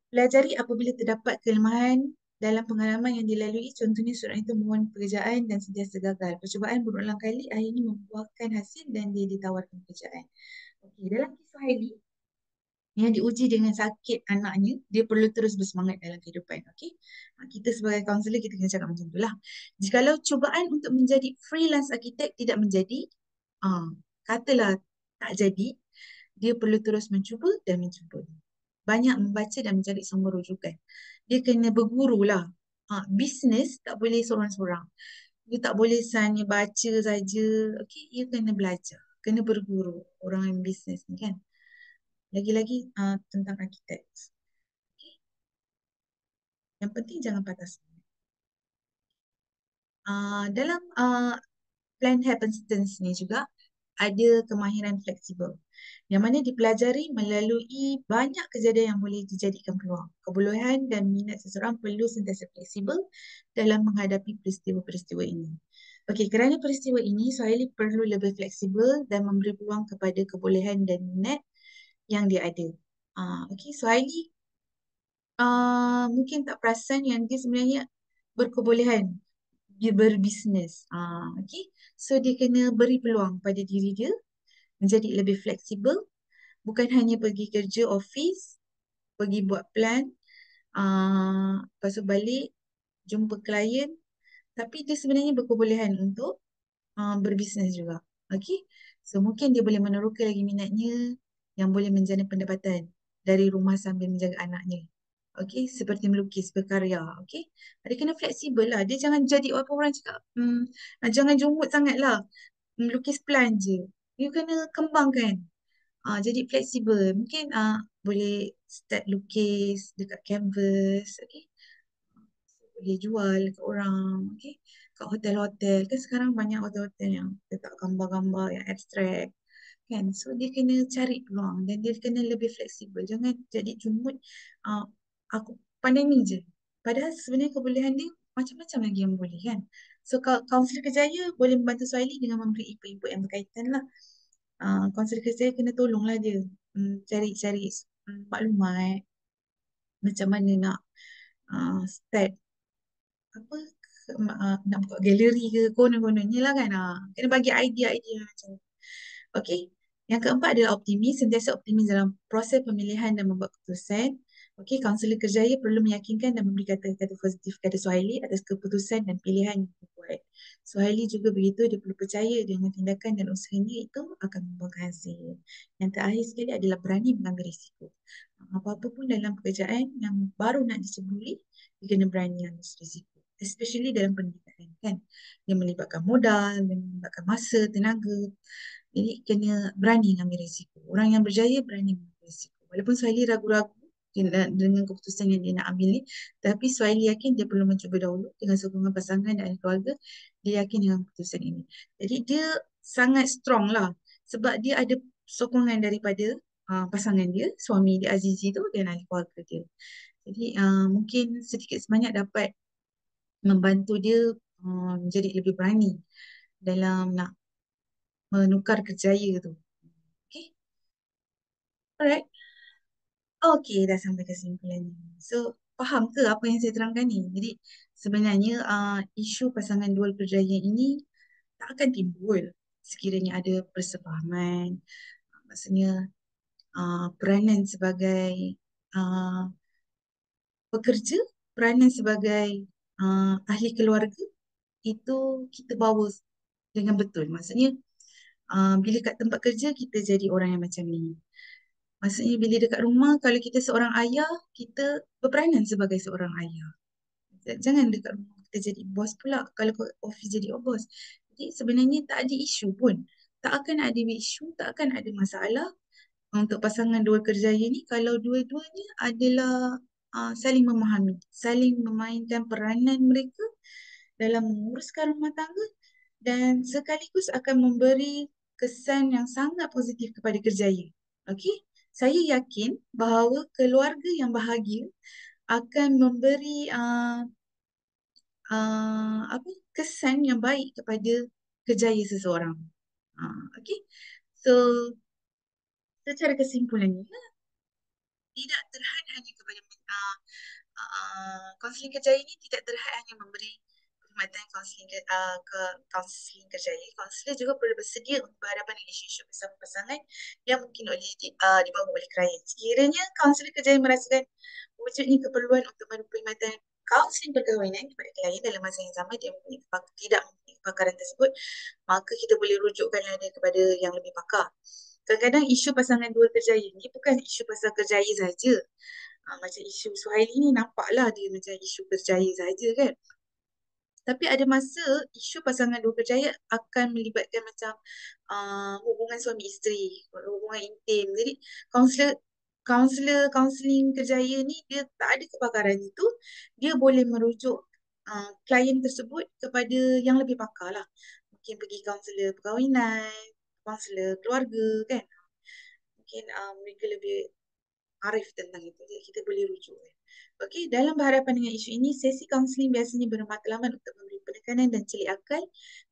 Pelajari apabila terdapat kelemahan dalam pengalaman yang dilalui, contohnya seorang itu mohon pekerjaan dan sentiasa gagal. Percubaan berulang kali akhirnya membuahkan hasil dan dia ditawarkan pekerjaan. Okey, dalam kisah Hailey yang diuji dengan sakit anaknya, dia perlu terus bersemangat dalam kehidupan. Okay? Kita sebagai kaunselor, kita kena cakap macam itulah. Jikalau cubaan untuk menjadi freelance arkitek tidak menjadi, katalah tak jadi, dia perlu terus mencuba dan mencuba. Banyak membaca dan mencari sumber rujukan. Dia kena berguru lah. Bisnes tak boleh seorang-seorang. Dia tak boleh hanya baca saja. Okay? Dia kena belajar. Kena berguru. Orang yang bisnes ni kan. Lagi-lagi tentang arkitek. Okay. Yang penting jangan patah semangat. Dalam plan happenstance ni juga ada kemahiran fleksibel yang mana dipelajari melalui banyak kejadian yang boleh dijadikan peluang. Kebolehan dan minat seseorang perlu sentiasa fleksibel dalam menghadapi peristiwa-peristiwa ini. Okey, kerana peristiwa ini, Suhaili perlu lebih fleksibel dan memberi peluang kepada kebolehan dan minat yang dia ada. Okey, Suhaili mungkin tak perasan yang dia sebenarnya berkebolehan dia berbisnes. Okay. So dia kena beri peluang pada diri dia menjadi lebih fleksibel Bukan hanya pergi kerja office, pergi buat plan, lepas tu balik, jumpa klien, tapi dia sebenarnya berkebolehan untuk berbisnes juga. Okey. So mungkin dia boleh meneroka lagi minatnya yang boleh menjana pendapatan dari rumah sambil menjaga anaknya. Okey, seperti melukis, berkarya. Okey. Dia kena fleksibel lah. Dia jangan jadi apa orang cakap, jangan jumut sangat lah. Melukis plan je. You kena kembangkan. Jadi fleksibel. Mungkin boleh start lukis dekat canvas. Okey. Boleh jual ke orang, okay? Kat hotel-hotel. Kan sekarang banyak hotel-hotel yang letak gambar-gambar yang abstrak. Kan? So, dia kena cari peluang dan dia kena lebih fleksibel. Jangan jadi jumut, uh, aku pandai ni je. Padahal sebenarnya kebolehan dia macam-macam lagi yang boleh kan. So, kaunselor kerjaya boleh membantu Suhaili dengan memberi input-input yang berkaitan lah. Kaunselor kerjaya kena tolonglah dia cari-cari maklumat macam mana nak start apa nak buka galeri ke konon-kononnya lah kan. Kena bagi idea-idea macam tu. Okey. Yang keempat adalah optimis. Sentiasa optimis dalam proses pemilihan dan membuat keputusan. Okey, kaunselor kerjaya perlu meyakinkan dan memberi kata-kata positif kepada Suhaili atas keputusan dan pilihan yang dibuat. Suhaili juga begitu, dia perlu percaya dengan tindakan dan usahanya itu akan membuahkan hasil. Yang terakhir sekali adalah berani mengambil risiko. Apa-apa pun dalam pekerjaan yang baru nak diceburi, dia kena berani ambil risiko. Especially dalam pendidikan kan. Dia melibatkan modal, dia melibatkan masa, tenaga. Jadi kena berani ambil risiko. Orang yang berjaya berani mengambil risiko. Walaupun Suhaili ragu-ragu dengan keputusan yang dia nak ambil ni, tapi Suhaili yakin dia perlu mencuba dahulu dengan sokongan pasangan dan keluarga. Dia yakin dengan keputusan ini. Jadi dia sangat strong lah. Sebab dia ada sokongan daripada pasangan dia, suami dia Azizi tu dan ahli keluarga dia. Jadi mungkin sedikit sebanyak dapat membantu dia menjadi lebih berani dalam nak menukar kerjaya tu. Okay, alright. Okay, dah sampai kesimpulan ni. So, faham ke apa yang saya terangkan ni? Jadi, sebenarnya isu pasangan dual kerjaya ini tak akan timbul sekiranya ada persefahaman. Maksudnya, peranan sebagai uh, pekerja, peranan sebagai ahli keluarga, itu kita bawa dengan betul. Maksudnya, bila kat tempat kerja, kita jadi orang yang macam ni. Maksudnya bila dekat rumah, kalau kita seorang ayah, kita berperanan sebagai seorang ayah. Jangan dekat rumah kita jadi bos pula. Kalau kat office jadi bos. Jadi sebenarnya tak ada isu pun. Tak akan ada isu, tak akan ada masalah untuk pasangan dua kerjaya ni kalau dua-duanya adalah saling memahami, saling memainkan peranan mereka dalam menguruskan rumah tangga dan sekaligus akan memberi kesan yang sangat positif kepada kerjaya. Okey? Saya yakin bahawa keluarga yang bahagia akan memberi apa kesan yang baik kepada kerjaya seseorang. Okey? So, secara kesimpulannya, tidak terhad hanya kepada kaunseling kerjaya ini tidak terhad hanya memberi perkhidmatan kaunseling kerjaya. Kaunselor juga perlu bersedia untuk berhadapan dengan isu-isu bersama pasangan yang mungkin dibawa oleh klien. Sekiranya kaunselor kerjaya merasakan wujudnya keperluan untuk memberi perkhidmatan kaunseling perkahwinan kepada klien dalam masa yang sama dia tidak mempunyai kepakaran tersebut, maka kita boleh rujukkanlah dia kepada yang lebih pakar. Kadang-kadang isu pasangan dua kerjaya ni bukan isu pasal kerjaya saja. Macam isu Suhaili ni nampaklah dia macam isu kerjaya saja kan. Tapi ada masa isu pasangan dua kerjaya akan melibatkan macam hubungan suami isteri, hubungan intim. Jadi kaunseling kerjaya ni dia tak ada kepakaran itu, dia boleh merujuk klien tersebut kepada yang lebih pakar lah. Mungkin pergi kaunselor perkahwinan, kaunselor keluarga kan. Mungkin mereka lebih arif tentang itu. Jadi kita boleh rujuk. Okey, dalam berhadapan dengan isu ini, sesi kaunseling biasanya bermatlamat untuk memberi penekanan dan celik akal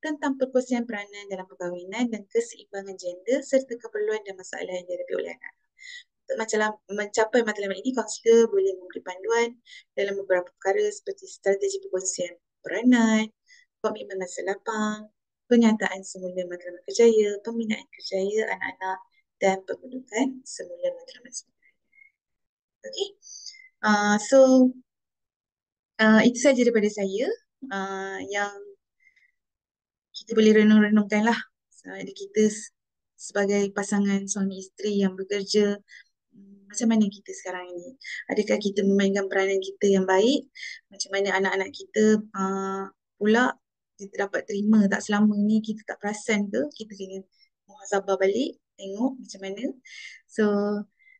tentang perkongsian peranan dalam perkahwinan dan keseimbangan gender serta keperluan dan masalah yang dihadapi oleh anak. Untuk mencapai matlamat ini, kaunselor boleh memberi panduan dalam beberapa perkara seperti strategi perkongsian peranan, komitmen masa lapang, penyataan semula matlamat kerjaya, pembinaan kerjaya anak-anak dan pendudukan semula matlamat sebenarnya. Okay. So itu saja daripada saya yang kita boleh renung-renungkan lah. Kita sebagai pasangan suami isteri yang bekerja, macam mana kita sekarang ini? Adakah kita memainkan peranan kita yang baik? Macam mana anak-anak kita pula kita dapat terima tak selama ni kita tak perasan ke? Kita kena muhasabah balik, tengok macam mana. So,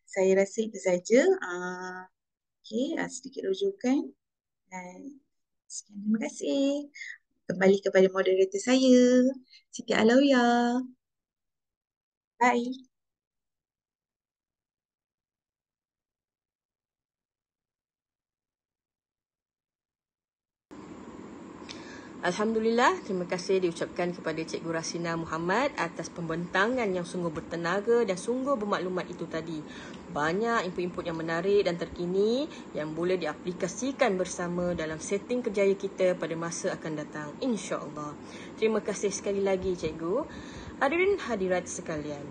saya rasa itu saja. Okay, sedikit rujukan. Dan sekian, terima kasih. Kembali kepada moderator saya, Siti Alawiyah. Bye. Alhamdulillah, terima kasih diucapkan kepada Cikgu Rasina Muhammad atas pembentangan yang sungguh bertenaga dan sungguh bermaklumat itu tadi. Banyak input-input yang menarik dan terkini yang boleh diaplikasikan bersama dalam setting kerjaya kita pada masa akan datang, insya-Allah. Terima kasih sekali lagi Cikgu. Hadirin hadirat sekalian.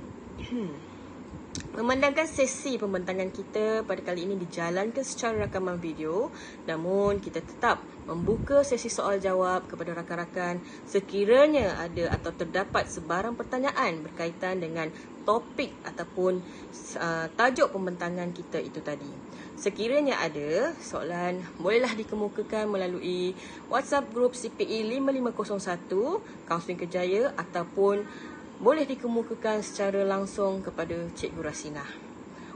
Memandangkan sesi pembentangan kita pada kali ini dijalankan secara rakaman video, namun kita tetap membuka sesi soal jawab kepada rakan-rakan sekiranya ada atau terdapat sebarang pertanyaan berkaitan dengan topik ataupun tajuk pembentangan kita itu tadi. Sekiranya ada soalan, bolehlah dikemukakan melalui WhatsApp grup CPE 5501 Kaunseling Kerjaya ataupun boleh dikemukakan secara langsung kepada Cikgu Rasina.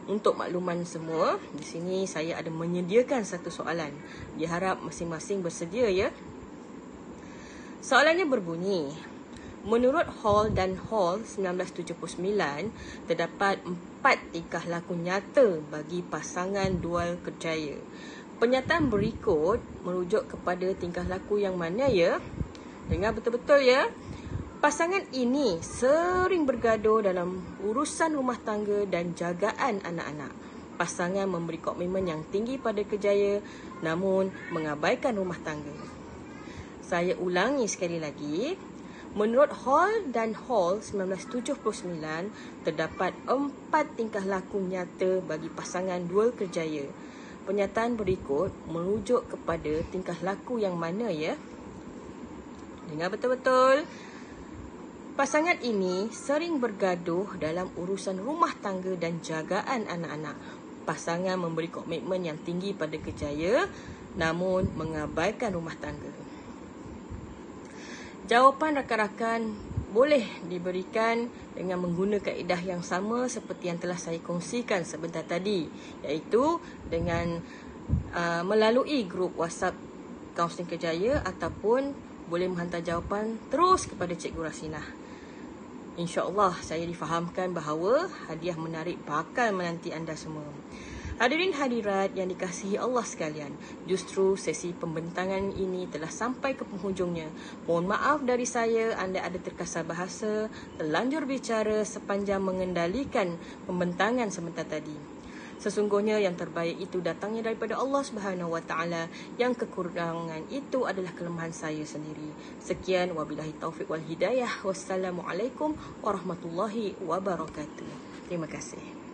Untuk makluman semua, di sini saya ada menyediakan satu soalan. Diharap masing-masing bersedia ya. Soalannya berbunyi, menurut Hall dan Hall 1979, terdapat 4 tingkah laku nyata bagi pasangan dual kerjaya. Pernyataan berikut merujuk kepada tingkah laku yang mana ya? Dengar betul-betul ya. Pasangan ini sering bergaduh dalam urusan rumah tangga dan jagaan anak-anak. Pasangan memberi komitmen yang tinggi pada kerjaya namun mengabaikan rumah tangga. Saya ulangi sekali lagi. Menurut Hall dan Hall 1979, terdapat 4 tingkah laku nyata bagi pasangan dual kerjaya. Pernyataan berikut merujuk kepada tingkah laku yang mana ya? Dengar betul-betul. Pasangan ini sering bergaduh dalam urusan rumah tangga dan jagaan anak-anak. Pasangan memberi komitmen yang tinggi pada kerjaya namun mengabaikan rumah tangga. Jawapan rakan-rakan boleh diberikan dengan menggunakan kaedah yang sama seperti yang telah saya kongsikan sebentar tadi, iaitu dengan melalui grup WhatsApp Kaunseling Kerjaya ataupun boleh menghantar jawapan terus kepada Cikgu Rasina. InsyaAllah saya difahamkan bahawa hadiah menarik bakal menanti anda semua. Hadirin hadirat yang dikasihi Allah sekalian, justru sesi pembentangan ini telah sampai ke penghujungnya. Mohon maaf dari saya, anda ada terkasar bahasa, terlanjur bicara sepanjang mengendalikan pembentangan sebentar tadi. Sesungguhnya yang terbaik itu datangnya daripada Allah Subhanahu Wa Taala. Yang kekurangan itu adalah kelemahan saya sendiri. Sekian, wabillahi taufiq wal hidayah. Wassalamualaikum warahmatullahi wabarakatuh. Terima kasih.